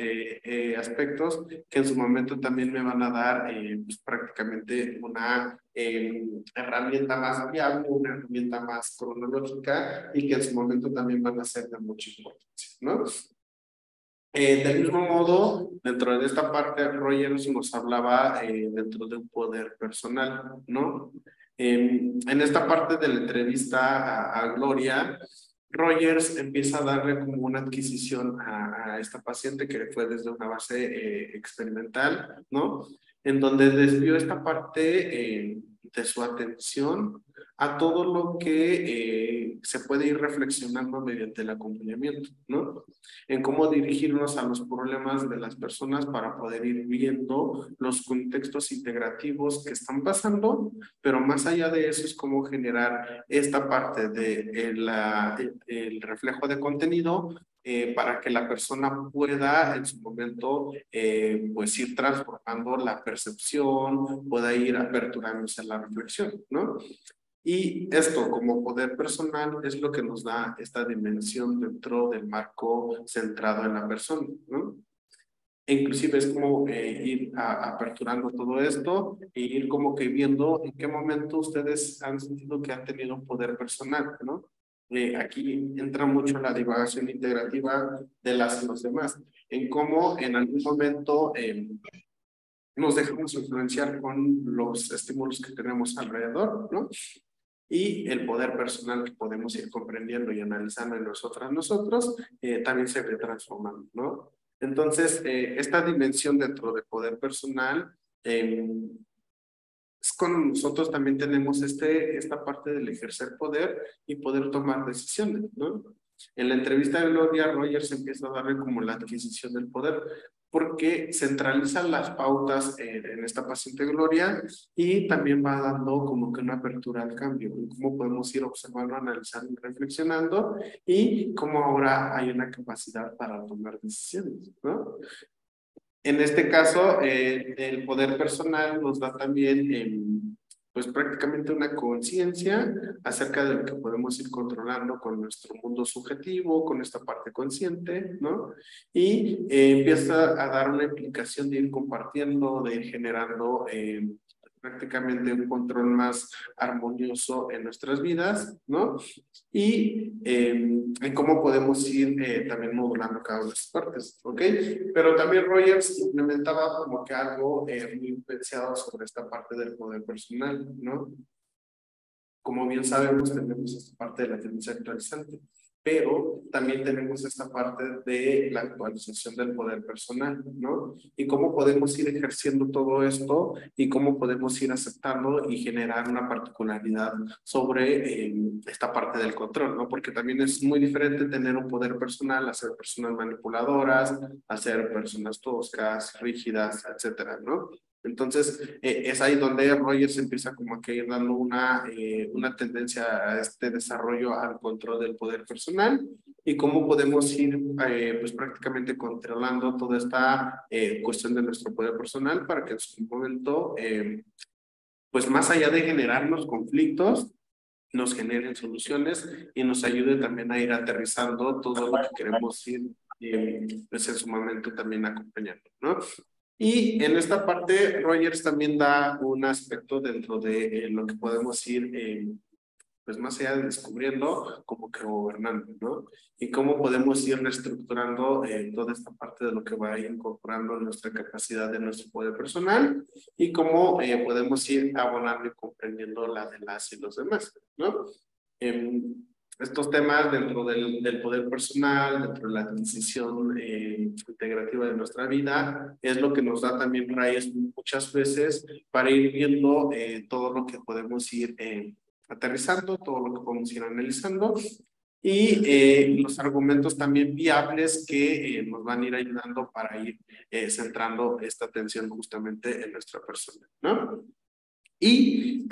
aspectos que en su momento también me van a dar pues prácticamente una herramienta más viable, una herramienta más cronológica y que en su momento también van a ser de mucha importancia, ¿no? Del mismo modo, dentro de esta parte, Rogers nos hablaba dentro de un poder personal, ¿no? En esta parte de la entrevista a Gloria, Rogers empieza a darle como una adquisición a esta paciente que fue desde una base experimental, ¿no? En donde desvió esta parte de su atención a todo lo que se puede ir reflexionando mediante el acompañamiento, ¿no? En cómo dirigirnos a los problemas de las personas para poder ir viendo los contextos integrativos que están pasando, pero más allá de eso es cómo generar esta parte de el reflejo de contenido para que la persona pueda en su momento pues ir transformando la percepción, pueda ir aperturándose a la reflexión, ¿no? Y esto como poder personal es lo que nos da esta dimensión dentro del marco centrado en la persona, ¿no? E inclusive es como ir aperturando todo esto e ir como que viendo en qué momento ustedes han sentido que han tenido un poder personal, ¿no? Aquí entra mucho la divagación integrativa de las y los demás, en cómo en algún momento nos dejamos influenciar con los estímulos que tenemos alrededor, ¿no? Y el poder personal que podemos ir comprendiendo y analizando en nosotros, también se ve transformando, ¿no? Entonces, esta dimensión dentro del poder personal, es con nosotros también tenemos esta parte del ejercer poder y poder tomar decisiones, ¿no? En la entrevista de Gloria, Rogers empieza a darle como la adquisición del poder, porque centralizan las pautas en esta paciente Gloria y también va dando como que una apertura al cambio, cómo podemos ir observando, analizando, reflexionando y cómo ahora hay una capacidad para tomar decisiones, ¿no? En este caso, el poder personal nos da también, pues prácticamente una conciencia acerca de lo que podemos ir controlando con nuestro mundo subjetivo, con esta parte consciente, ¿no? Y empieza a dar una implicación de ir compartiendo, de ir generando prácticamente un control más armonioso en nuestras vidas, ¿no? Y en cómo podemos ir también modulando cada una de estas partes, ¿ok? Pero también Rogers implementaba como que algo muy pensado sobre esta parte del poder personal, ¿no? Como bien sabemos, tenemos esta parte de la tendencia actualizante, pero también tenemos esta parte de la actualización del poder personal, ¿no? Y cómo podemos ir ejerciendo todo esto y cómo podemos ir aceptando y generar una particularidad sobre esta parte del control, ¿no? Porque también es muy diferente tener un poder personal, hacer personas manipuladoras, hacer personas toscas, rígidas, etcétera, ¿no? Entonces, es ahí donde Rogers empieza como que ir dando una tendencia a este desarrollo al control del poder personal y cómo podemos ir pues prácticamente controlando toda esta cuestión de nuestro poder personal para que en su momento, pues más allá de generarnos conflictos, nos generen soluciones y nos ayude también a ir aterrizando todo lo que queremos ir pues en su momento también acompañando, ¿no? Y en esta parte, Rogers también da un aspecto dentro de lo que podemos ir, pues más allá de descubriendo, como que gobernando, ¿no? Y cómo podemos ir reestructurando toda esta parte de lo que va a ir incorporando nuestra capacidad de nuestro poder personal y cómo podemos ir abonando y comprendiendo la de las y los demás, ¿no? Estos temas dentro del poder personal, dentro de la adquisición integrativa de nuestra vida, es lo que nos da también raíces muchas veces para ir viendo todo lo que podemos ir aterrizando, todo lo que podemos ir analizando y los argumentos también viables que nos van a ir ayudando para ir centrando esta atención justamente en nuestra persona, ¿no? Y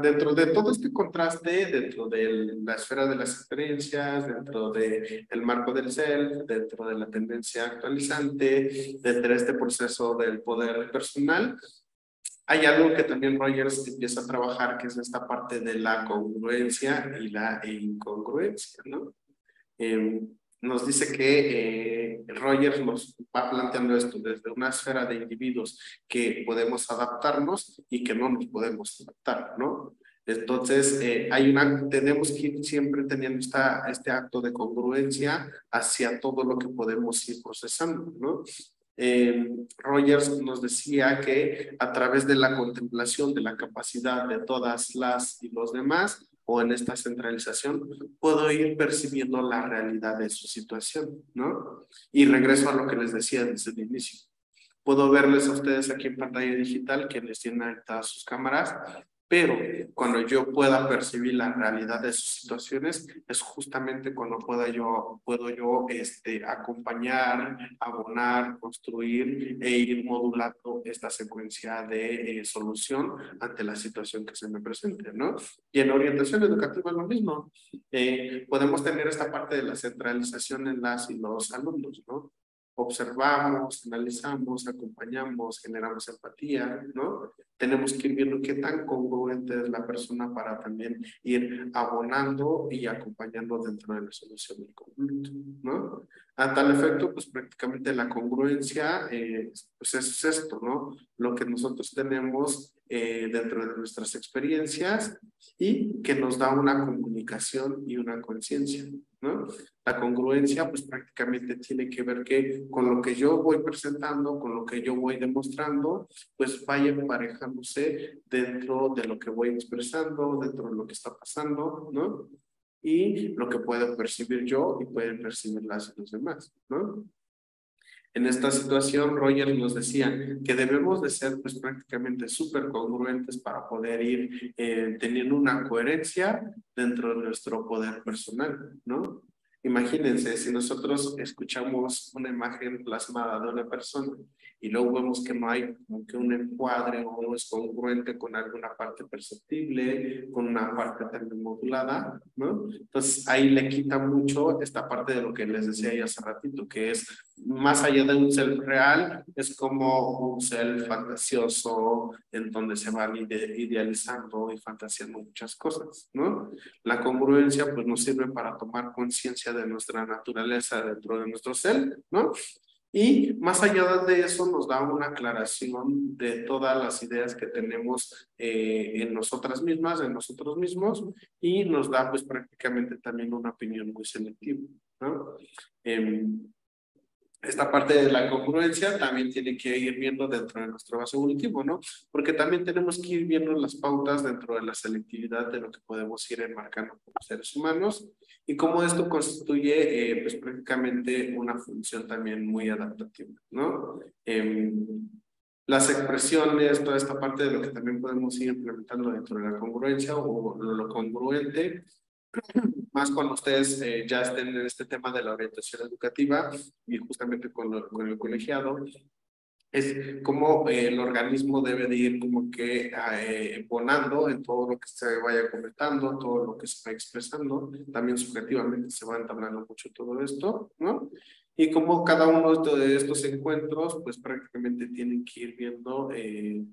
dentro de todo este contraste, dentro de la esfera de las experiencias, dentro del marco del self, dentro de la tendencia actualizante, dentro de este proceso del poder personal, hay algo que también Rogers empieza a trabajar, que es esta parte de la congruencia y la incongruencia, ¿no? Nos dice que Rogers nos va planteando esto desde una esfera de individuos que podemos adaptarnos y que no nos podemos adaptar, ¿no? Entonces, tenemos que ir siempre teniendo este acto de congruencia hacia todo lo que podemos ir procesando, ¿no? Rogers nos decía que a través de la contemplación de la capacidad de todas las y los demás, o en esta centralización, puedo ir percibiendo la realidad de su situación, ¿no? Y regreso a lo que les decía desde el inicio. Puedo verles a ustedes aquí en pantalla digital, quienes tienen conectadas sus cámaras, pero cuando yo pueda percibir la realidad de sus situaciones, es justamente cuando puedo yo acompañar, abonar, construir e ir modulando esta secuencia de solución ante la situación que se me presente, ¿no? Y en orientación educativa es lo mismo. Podemos tener esta parte de la centralización en las y los alumnos, ¿no? Observamos, analizamos, acompañamos, generamos empatía, ¿no? tenemos que ir viendo qué tan congruente es la persona para también ir abonando y acompañando dentro de la solución del conflicto, ¿no? A tal efecto, pues prácticamente la congruencia, pues es esto, ¿no? Lo que nosotros tenemos dentro de nuestras experiencias y que nos da una comunicación y una conciencia, ¿no? La congruencia, pues prácticamente tiene que ver que con lo que yo voy presentando, con lo que yo voy demostrando, pues vaya emparejándose dentro de lo que voy expresando, dentro de lo que está pasando, ¿no? Y lo que puedo percibir yo y pueden percibir los demás, ¿no? En esta situación, Roger nos decía que debemos de ser pues prácticamente súper congruentes para poder ir teniendo una coherencia dentro de nuestro poder personal, ¿no? Imagínense, si nosotros escuchamos una imagen plasmada de una persona y luego vemos que no hay como que un encuadre o no es congruente con alguna parte perceptible, con una parte también modulada, ¿no? Entonces ahí le quita mucho esta parte de lo que les decía ya hace ratito, que es más allá de un self real, es como un self fantasioso en donde se van idealizando y fantaseando muchas cosas, ¿no? La congruencia pues nos sirve para tomar conciencia de nuestra naturaleza dentro de nuestro self, ¿no? Y más allá de eso nos da una aclaración de todas las ideas que tenemos en nosotras mismas, en nosotros mismos, y nos da pues prácticamente también una opinión muy selectiva, ¿no? Esta parte de la congruencia también tiene que ir viendo dentro de nuestro vaso evolutivo, ¿no? Porque también tenemos que ir viendo las pautas dentro de la selectividad de lo que podemos ir enmarcando como seres humanos y cómo esto constituye, pues prácticamente una función también muy adaptativa, ¿no? Las expresiones, toda esta parte de lo que también podemos ir implementando dentro de la congruencia o lo congruente, más cuando ustedes ya estén en este tema de la orientación educativa y justamente con el colegiado, es cómo el organismo debe de ir como que embonando en todo lo que se vaya comentando, todo lo que se va expresando, también subjetivamente se va entablando mucho todo esto, ¿no? Y como cada uno de estos encuentros, pues prácticamente tienen que ir viendo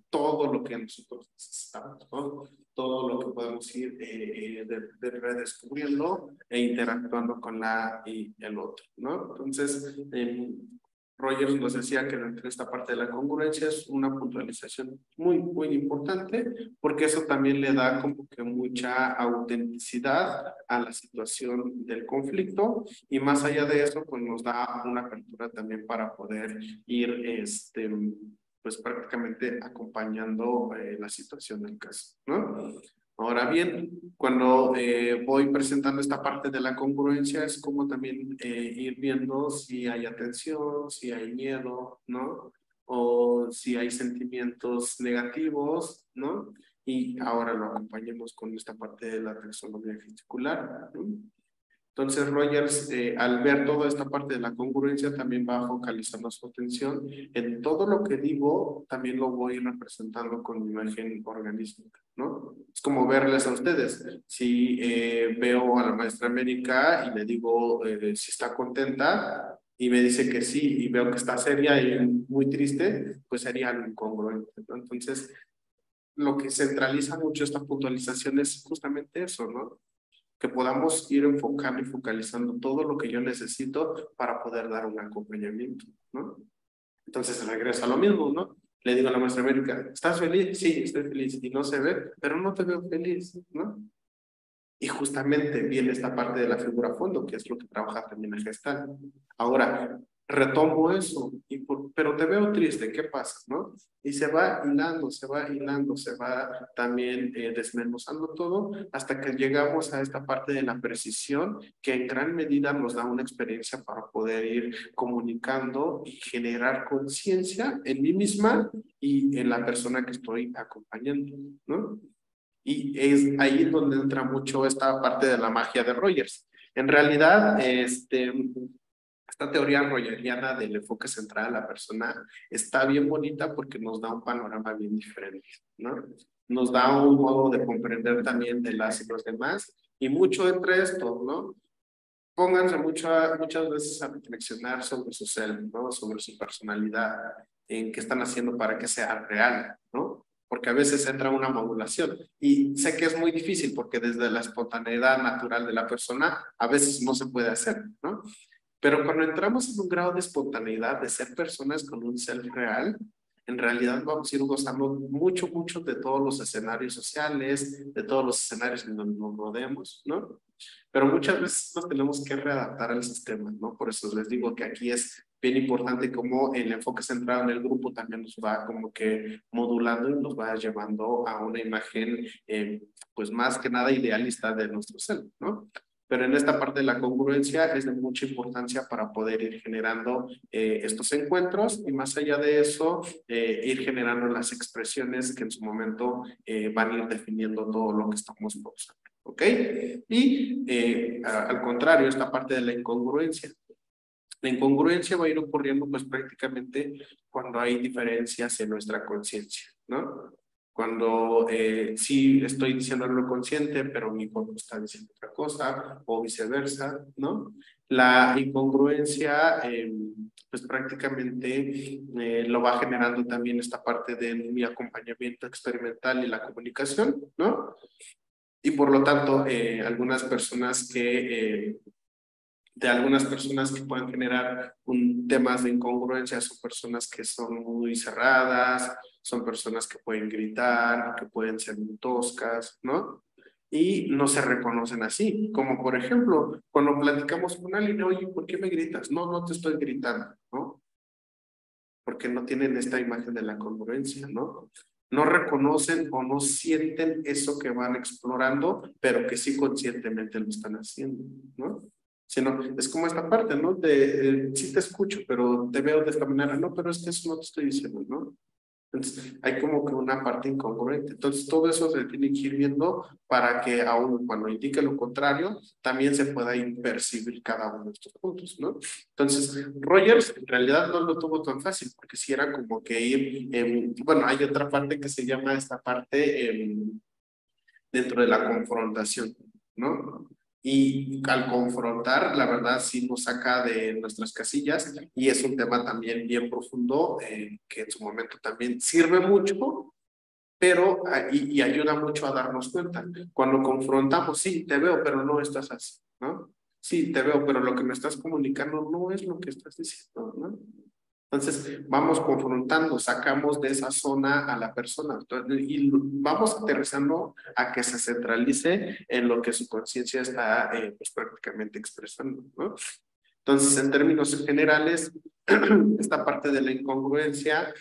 todo lo que nosotros necesitamos, ¿no? Todo lo que podemos ir redescubriendo e interactuando con la y el otro, ¿no? Entonces, Roger nos decía que entre esta parte de la congruencia es una puntualización muy, muy importante porque eso también le da como que mucha autenticidad a la situación del conflicto y más allá de eso pues nos da una apertura también para poder ir pues prácticamente acompañando la situación del caso, ¿no? Ahora bien, cuando voy presentando esta parte de la congruencia es como también ir viendo si hay atención, si hay miedo, ¿no? O si hay sentimientos negativos, ¿no? Y ahora lo acompañemos con esta parte de la taxonomía gesticular, ¿no? Entonces Rogers, al ver toda esta parte de la congruencia, también va focalizando su atención en todo lo que digo, también lo voy representando con mi imagen organística, ¿no? Es como verles a ustedes. Si veo a la maestra América y le digo si está contenta y me dice que sí y veo que está seria y muy triste, pues sería algo incongruente, ¿no? Entonces, lo que centraliza mucho esta puntualización es justamente eso, ¿no? Que podamos ir enfocando y focalizando todo lo que yo necesito para poder dar un acompañamiento, ¿no? Entonces regreso a lo mismo, ¿no? Le digo a la maestra América, ¿estás feliz? Sí, estoy feliz. Y no se ve, pero no te veo feliz, ¿no? Y justamente viene esta parte de la figura a fondo, que es lo que trabaja también el gestal. Ahora, retomo eso, pero te veo triste, ¿qué pasa? ¿No? Y se va hilando, se va hilando, se va también desmenuzando todo hasta que llegamos a esta parte de la precisión que en gran medida nos da una experiencia para poder ir comunicando y generar conciencia en mí misma y en la persona que estoy acompañando, ¿no? Y es ahí donde entra mucho esta parte de la magia de Rogers. En realidad, esta teoría rogeriana del enfoque central a la persona está bien bonita porque nos da un panorama bien diferente, ¿no? Nos da un modo de comprender también de las y los demás y mucho entre esto, ¿no? Pónganse muchas veces a reflexionar sobre su ser, ¿no? Sobre su personalidad, en qué están haciendo para que sea real, ¿no? porque a veces entra una modulación y sé que es muy difícil porque desde la espontaneidad natural de la persona a veces no se puede hacer, ¿no? Pero cuando entramos en un grado de espontaneidad, de ser personas con un self real, en realidad vamos a ir gozando mucho, mucho de todos los escenarios sociales, de todos los escenarios en donde nos rodemos, ¿no? Pero muchas veces nos tenemos que readaptar al sistema, ¿no? Por eso les digo que aquí es bien importante cómo el enfoque centrado en el grupo también nos va como que modulando y nos va llevando a una imagen, pues más que nada idealista de nuestro ser, ¿no? Pero en esta parte de la congruencia es de mucha importancia para poder ir generando estos encuentros y más allá de eso, ir generando las expresiones que en su momento van a ir definiendo todo lo que estamos procesando. ¿Ok? Y al contrario, esta parte de la incongruencia. La incongruencia va a ir ocurriendo pues prácticamente cuando hay diferencias en nuestra conciencia, ¿no? Cuando sí estoy diciendo algo consciente, pero mi cuerpo está diciendo otra cosa, o viceversa, ¿no? La incongruencia, pues prácticamente lo va generando también esta parte de mi acompañamiento experimental y la comunicación, ¿no? Y por lo tanto, algunas personas que pueden generar temas de incongruencia son personas que son muy cerradas, son personas que pueden gritar, que pueden ser muy toscas, ¿no? Y no se reconocen así, como por ejemplo, cuando platicamos con alguien, oye, ¿por qué me gritas? No, no te estoy gritando, ¿no? Porque no tienen esta imagen de la congruencia, ¿no? No reconocen o no sienten eso que van explorando, pero que sí conscientemente lo están haciendo, ¿no? Sino, es como esta parte, ¿no? De, sí te escucho, pero te veo de esta manera, no, pero es que eso no te estoy diciendo, ¿no? Entonces, hay como que una parte incongruente. Entonces, todo eso se tiene que ir viendo para que, aun cuando indique lo contrario, también se pueda percibir cada uno de estos puntos, ¿no? Entonces, Rogers en realidad no lo tuvo tan fácil, porque sí era como que ir, bueno, hay otra parte que se llama esta parte dentro de la confrontación, ¿no? Y al confrontar, la verdad, sí nos saca de nuestras casillas y es un tema también bien profundo que en su momento también sirve mucho, pero y ayuda mucho a darnos cuenta. Cuando confrontamos, sí, te veo, pero no estás así, ¿no? Sí, te veo, pero lo que me estás comunicando no es lo que estás diciendo, ¿no? Entonces, vamos confrontando, sacamos de esa zona a la persona y vamos aterrizando a que se centralice en lo que su conciencia está pues, prácticamente expresando, ¿no? Entonces, en términos generales, esta parte de la incongruencia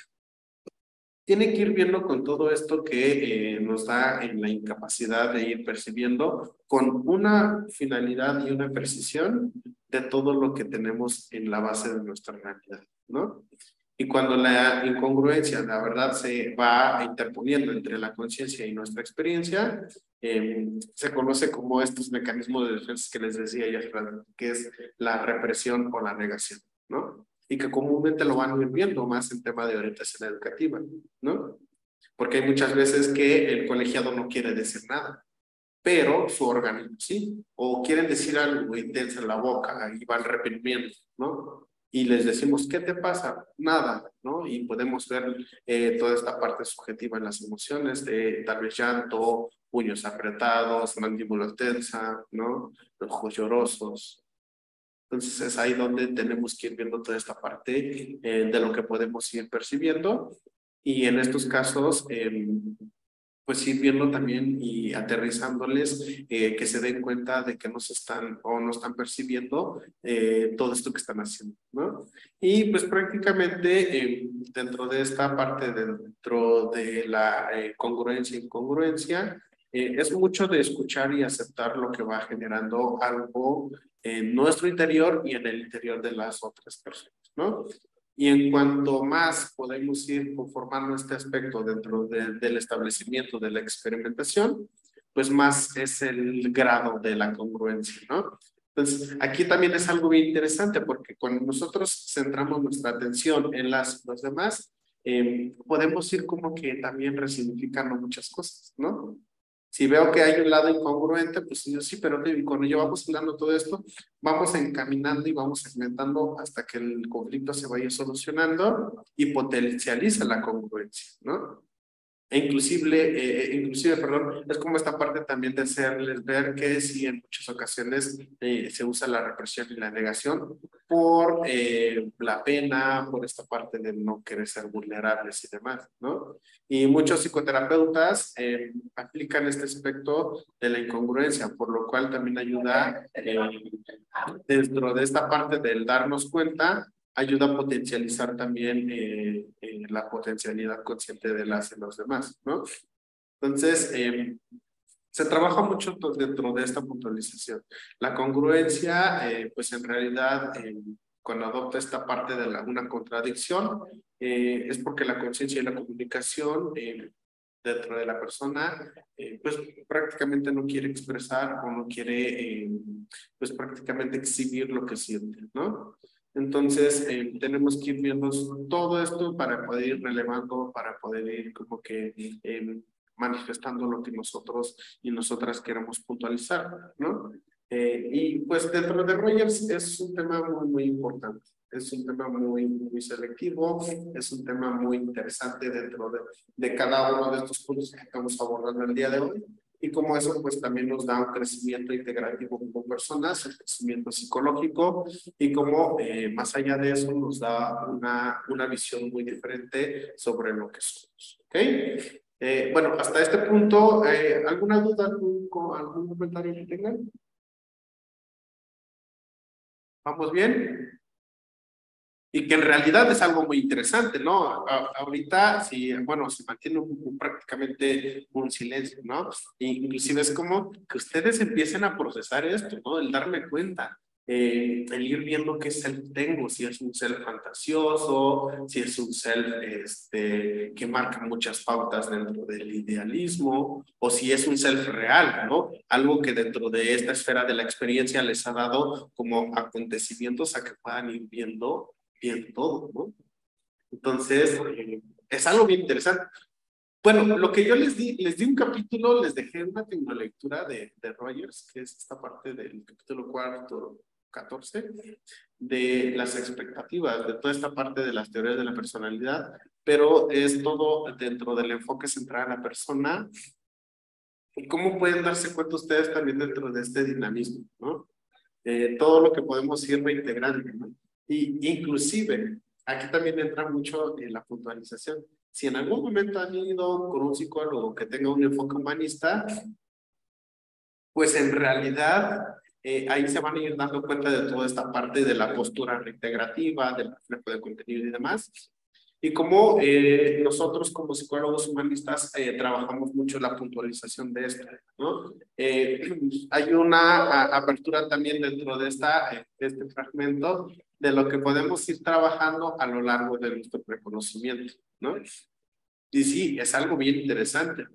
tiene que ir viendo con todo esto que nos da en la incapacidad de ir percibiendo con una finalidad y una precisión de todo lo que tenemos en la base de nuestra realidad, ¿no? Y cuando la incongruencia, la verdad, se va interponiendo entre la conciencia y nuestra experiencia, se conoce como estos mecanismos de defensa que les decía ya, que es la represión o la negación, ¿no? Y que comúnmente lo van viendo más en tema de orientación educativa, ¿no? Porque hay muchas veces que el colegiado no quiere decir nada, pero su organismo sí, o quieren decir algo y tensan la boca y van reprimiendo, ¿no? Y les decimos, ¿qué te pasa? Nada, ¿no? Y podemos ver toda esta parte subjetiva en las emociones, de tal vez llanto, puños apretados, mandíbula tensa, ¿no? Ojos llorosos. Entonces es ahí donde tenemos que ir viendo toda esta parte de lo que podemos ir percibiendo y en estos casos pues ir viendo también y aterrizándoles que se den cuenta de que no se están o no están percibiendo todo esto que están haciendo, ¿no? Y pues prácticamente dentro de esta parte, dentro de la congruencia e incongruencia, es mucho de escuchar y aceptar lo que va generando algo en nuestro interior y en el interior de las otras personas, ¿no? Y en cuanto más podemos ir conformando este aspecto dentro del establecimiento de la experimentación, pues más es el grado de la congruencia, ¿no? Entonces, aquí también es algo bien interesante porque cuando nosotros centramos nuestra atención en los demás, podemos ir como que también resignificando muchas cosas, ¿no? Si veo que hay un lado incongruente, pues yo sí, pero cuando llevamos hablando todo esto, vamos encaminando y vamos segmentando hasta que el conflicto se vaya solucionando y potencializa la congruencia, ¿no? inclusive, perdón, es como esta parte también de hacerles ver que sí, en muchas ocasiones se usa la represión y la negación por la pena, por esta parte de no querer ser vulnerables y demás, ¿no? Y muchos psicoterapeutas aplican este aspecto de la incongruencia, por lo cual también ayuda dentro de esta parte del darnos cuenta, ayuda a potencializar también la potencialidad consciente de las y los demás, ¿no? Entonces, se trabaja mucho dentro de esta puntualización. La congruencia, pues en realidad, cuando adopta esta parte de una contradicción, es porque la conciencia y la comunicación dentro de la persona, pues prácticamente no quiere expresar o no quiere, pues prácticamente exhibir lo que siente, ¿no? Entonces, tenemos que ir viendo todo esto para poder ir relevando, para poder ir como que manifestando lo que nosotros y nosotras queremos puntualizar, ¿no? Y pues dentro de Rogers es un tema muy importante. Es un tema muy selectivo, es un tema muy interesante dentro de cada uno de estos puntos que estamos abordando el día de hoy. Y como eso, pues también nos da un crecimiento integrativo como personas, un crecimiento psicológico, y como más allá de eso nos da una visión muy diferente sobre lo que somos. ¿Ok? Bueno, hasta este punto, ¿alguna duda, algún comentario que tengan? ¿Vamos bien? Y que en realidad es algo muy interesante, ¿no? Ahorita, sí, bueno, se mantiene prácticamente un silencio, ¿no? Inclusive es como que ustedes empiecen a procesar esto, ¿no? El darme cuenta, el ir viendo qué self tengo, si es un self fantasioso, si es un self que marca muchas pautas dentro del idealismo, o si es un self real, ¿no? Algo que dentro de esta esfera de la experiencia les ha dado como acontecimientos a que puedan ir viendo bien todo, ¿no? Entonces, es algo bien interesante. Bueno, lo que yo les di un capítulo, les dejé una tecnolectura de Rogers, que es esta parte del capítulo 14, de las expectativas, de toda esta parte de las teorías de la personalidad, pero es todo dentro del enfoque central a la persona. ¿Y cómo pueden darse cuenta ustedes también dentro de este dinamismo, ¿no? Todo lo que podemos ir reintegrando, ¿no? Y inclusive, aquí también entra mucho la puntualización. Si en algún momento han ido con un psicólogo que tenga un enfoque humanista, pues en realidad ahí se van a ir dando cuenta de toda esta parte de la postura reintegrativa, del reflejo de contenido y demás. Y como nosotros como psicólogos humanistas trabajamos mucho la puntualización de esto, ¿no? Hay una apertura también dentro de este fragmento de lo que podemos ir trabajando a lo largo de nuestro reconocimiento, ¿no? Y sí, es algo bien interesante.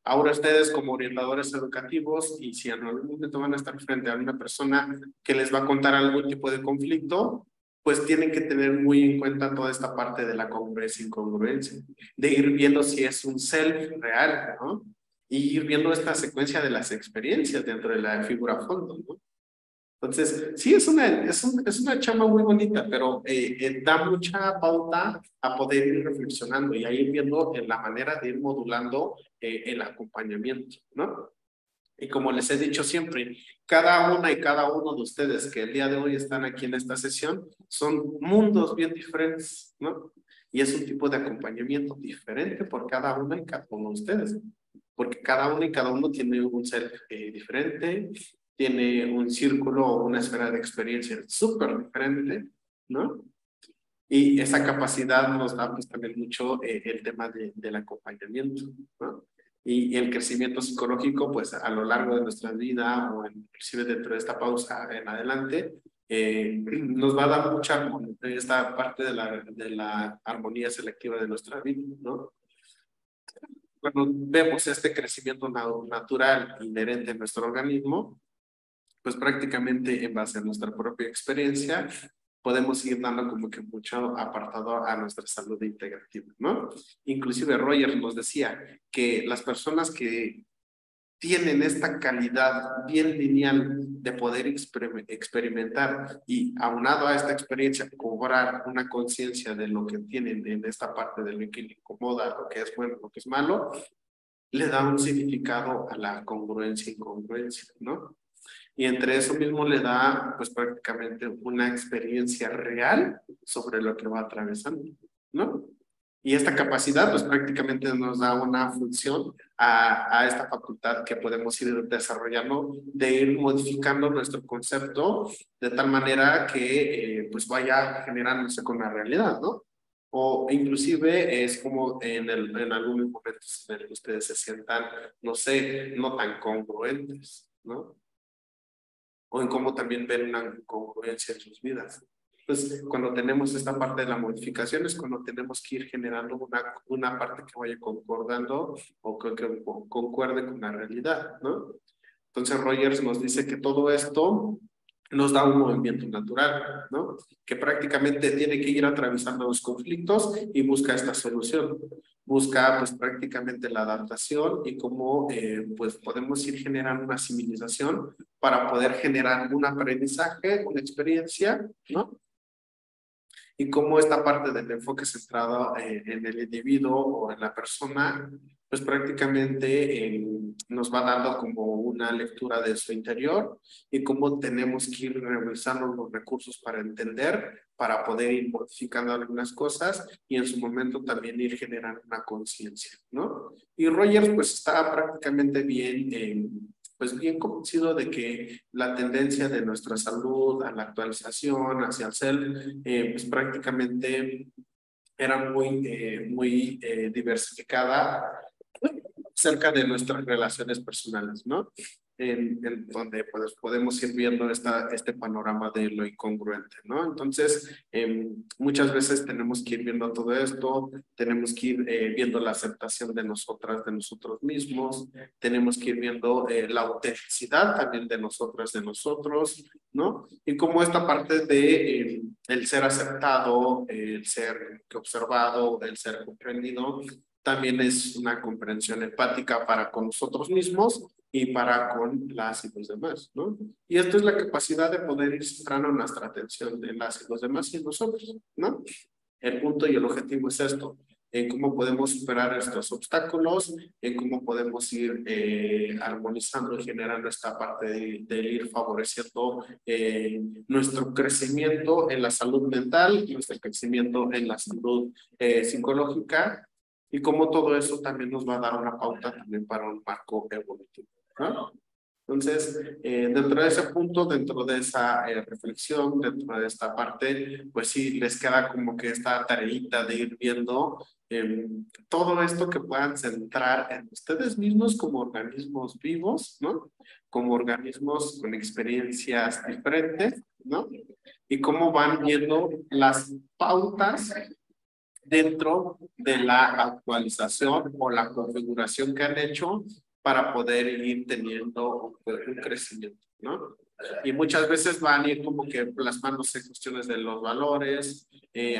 Ahora ustedes como orientadores educativos, y si en algún momento van a estar frente a una persona que les va a contar algún tipo de conflicto, pues tienen que tener muy en cuenta toda esta parte de la congruencia e incongruencia, de ir viendo si es un self real, ¿no? Y ir viendo esta secuencia de las experiencias dentro de la figura fondo, ¿no? Entonces, sí, es una chamba muy bonita, pero da mucha pauta a poder ir reflexionando y a ir viendo la manera de ir modulando el acompañamiento, ¿no? Y como les he dicho siempre, cada una y cada uno de ustedes que el día de hoy están aquí en esta sesión son mundos bien diferentes, ¿no? Y es un tipo de acompañamiento diferente por cada una y cada uno de ustedes, porque cada uno y cada uno tiene un ser diferente, tiene un círculo o una esfera de experiencia súper diferente, ¿no? Y esa capacidad nos da pues también mucho el tema del acompañamiento, ¿no? Y el crecimiento psicológico, pues a lo largo de nuestra vida o inclusive dentro de esta pausa en adelante, nos va a dar mucha armonía, esta parte de la armonía selectiva de nuestra vida, ¿no? Cuando vemos este crecimiento natural inherente en nuestro organismo, pues prácticamente en base a nuestra propia experiencia, podemos ir dando como que mucho apartado a nuestra salud integrativa, ¿no? Inclusive Roger nos decía que las personas que tienen esta calidad bien lineal de poder experimentar y aunado a esta experiencia cobrar una conciencia de lo que tienen en esta parte de lo que le incomoda, lo que es bueno, lo que es malo, le da un significado a la congruencia y incongruencia, ¿no? Y entre eso mismo le da pues prácticamente una experiencia real sobre lo que va atravesando, ¿no? Y esta capacidad pues prácticamente nos da una función a esta facultad que podemos ir desarrollando de ir modificando nuestro concepto de tal manera que pues vaya generándose con la realidad, ¿no? O inclusive es como en algunos momentos en el que ustedes se sientan, no sé, no tan congruentes, ¿no? O en cómo también ven una congruencia en sus vidas. Pues cuando tenemos esta parte de la modificación es cuando tenemos que ir generando una parte que vaya concordando o que concuerde con la realidad, ¿no? Entonces Rogers nos dice que todo esto nos da un movimiento natural, ¿no? Que prácticamente tiene que ir atravesando los conflictos y busca esta solución. Busca pues prácticamente la adaptación y cómo pues podemos ir generando una civilización para poder generar un aprendizaje, una experiencia, ¿no? Y cómo esta parte del enfoque centrado en el individuo o en la persona, pues prácticamente nos va dando como una lectura de su interior y cómo tenemos que ir revisando los recursos para entender, para poder ir modificando algunas cosas y en su momento también ir generando una conciencia, ¿no? Y Rogers pues está prácticamente bien pues bien convencido de que la tendencia de nuestra salud a la actualización hacia el ser, pues prácticamente era muy diversificada cerca de nuestras relaciones personales, ¿no? En donde pues, podemos ir viendo este panorama de lo incongruente, ¿no? Entonces, muchas veces tenemos que ir viendo todo esto, tenemos que ir viendo la aceptación de nosotras, de nosotros mismos, tenemos que ir viendo la autenticidad también de nosotras, de nosotros, ¿no? Y como esta parte de el ser aceptado, el ser observado, el ser comprendido, también es una comprensión empática para con nosotros mismos y para con las y los demás, ¿no? Y esto es la capacidad de poder ir centrando nuestra atención en las y los demás y en nosotros, ¿no? El punto y el objetivo es esto, en cómo podemos superar estos obstáculos, en cómo podemos ir armonizando y generando esta parte de ir favoreciendo nuestro crecimiento en la salud mental, nuestro crecimiento en la salud psicológica, y cómo todo eso también nos va a dar una pauta también para un marco evolutivo, ¿no? Entonces, dentro de ese punto, dentro de esa reflexión, dentro de esta parte, pues sí, les queda como que esta tareita de ir viendo todo esto que puedan centrar en ustedes mismos como organismos vivos, ¿no? Como organismos con experiencias diferentes, ¿no? Y cómo van viendo las pautas dentro de la actualización o la configuración que han hecho para poder ir teniendo un crecimiento, ¿no? Y muchas veces van a ir como que plasmándose cuestiones de los valores,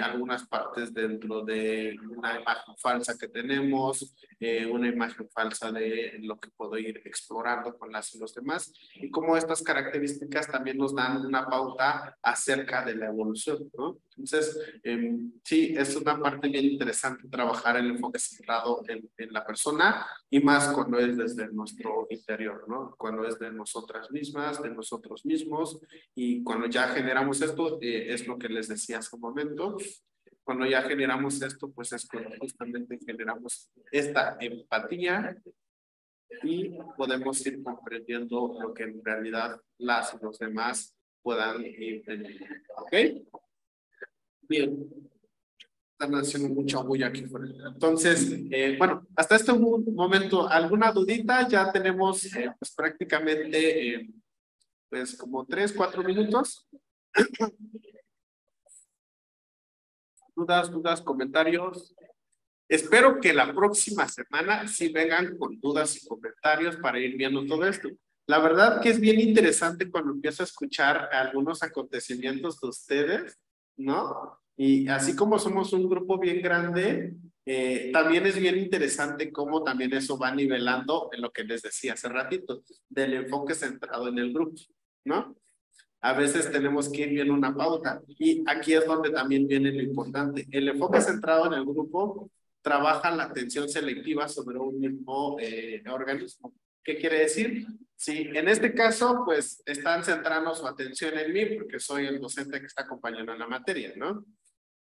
algunas partes dentro de una imagen falsa que tenemos, una imagen falsa de lo que puedo ir explorando con las y los demás, y cómo estas características también nos dan una pauta acerca de la evolución, ¿no? Entonces, sí, es una parte bien interesante trabajar el enfoque centrado en la persona y más cuando es desde nuestro interior, ¿no? Cuando es de nosotras mismas, de nosotros mismos, y cuando ya generamos esto, es lo que les decía hace un momento, cuando ya generamos esto, pues es cuando justamente generamos esta empatía y podemos ir comprendiendo lo que en realidad las y los demás puedan entender, ¿ok? Bien, están haciendo mucha bulla aquí fuera. Entonces, bueno, hasta este momento, ¿alguna dudita? Ya tenemos pues prácticamente pues como 3-4 minutos. Dudas, comentarios. Espero que la próxima semana sí vengan con dudas y comentarios para ir viendo todo esto. La verdad que es bien interesante cuando empiezo a escuchar algunos acontecimientos de ustedes, ¿no? Y así como somos un grupo bien grande, También es bien interesante cómo también eso va nivelando en lo que les decía hace ratito, del enfoque centrado en el grupo, ¿no? A veces tenemos que ir viendo una pauta y aquí es donde también viene lo importante. El enfoque centrado en el grupo trabaja la atención selectiva sobre un mismo organismo. ¿Qué quiere decir? Si en este caso, pues están centrando su atención en mí porque soy el docente que está acompañando en la materia, ¿no?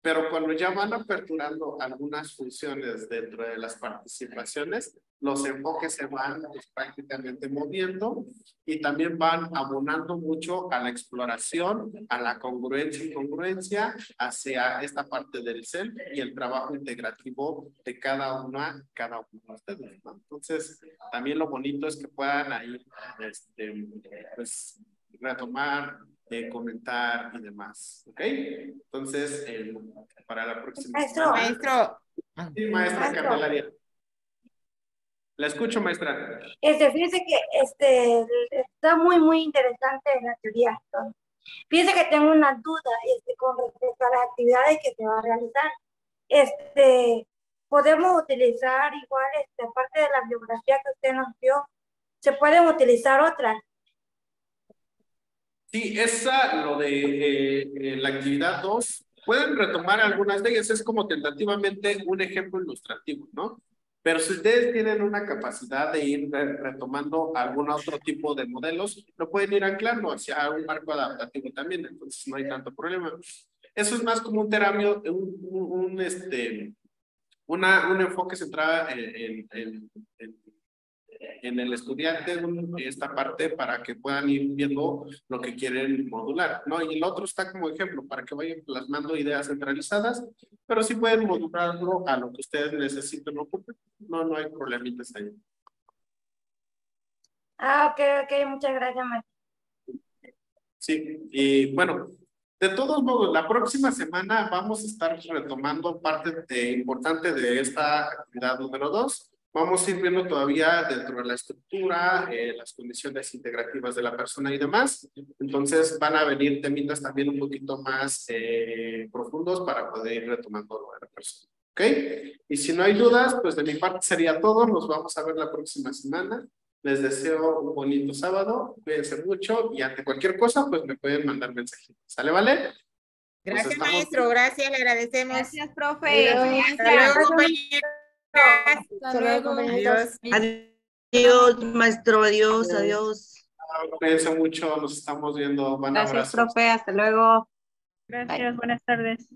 Pero cuando ya van aperturando algunas funciones dentro de las participaciones, los enfoques se van pues, prácticamente moviendo y también van abonando mucho a la exploración, a la congruencia y congruencia hacia esta parte del self y el trabajo integrativo de cada uno de ustedes, ¿no? Entonces, también lo bonito es que puedan ahí pues, retomar, comentar y demás, ¿ok? Entonces, para la próxima semana. Maestro. Sí, maestra Candelaria. La escucho, maestra. Fíjese que está muy interesante la teoría. Entonces, fíjese que tengo una duda con respecto a las actividades que se van a realizar. Podemos utilizar igual, aparte de la biografía que usted nos dio, se pueden utilizar otras. Sí, lo de la actividad 2, pueden retomar algunas de ellas, es como tentativamente un ejemplo ilustrativo, ¿no? Pero si ustedes tienen una capacidad de ir retomando algún otro tipo de modelos, lo pueden ir anclando hacia un marco adaptativo también, entonces no hay tanto problema. Eso es más como un terapia, un enfoque centrado en el estudiante, esta parte para que puedan ir viendo lo que quieren modular, ¿no? Y el otro está como ejemplo para que vayan plasmando ideas centralizadas, pero sí pueden modularlo a lo que ustedes necesiten o ocupen. No hay problemitas ahí. Ok, muchas gracias, maestro. Sí, y bueno, de todos modos, la próxima semana vamos a estar retomando parte importante de esta actividad número 2. Vamos a ir viendo todavía dentro de la estructura, las condiciones integrativas de la persona y demás. Entonces van a venir temitas también un poquito más profundos para poder ir retomando lo de la persona. ¿Ok? Y si no hay dudas, pues de mi parte sería todo. Nos vamos a ver la próxima semana. Les deseo un bonito sábado. Cuídense mucho y ante cualquier cosa, pues me pueden mandar mensajitos. ¿Sale, vale? Gracias, maestro. Gracias, le agradecemos. Gracias, profe. Hasta luego, compañeros. Hasta luego, Adiós. Adiós, maestro, adiós. Cuídense mucho, nos estamos viendo. Buen Gracias, abrazo. profe. Hasta luego. Gracias, buenas tardes.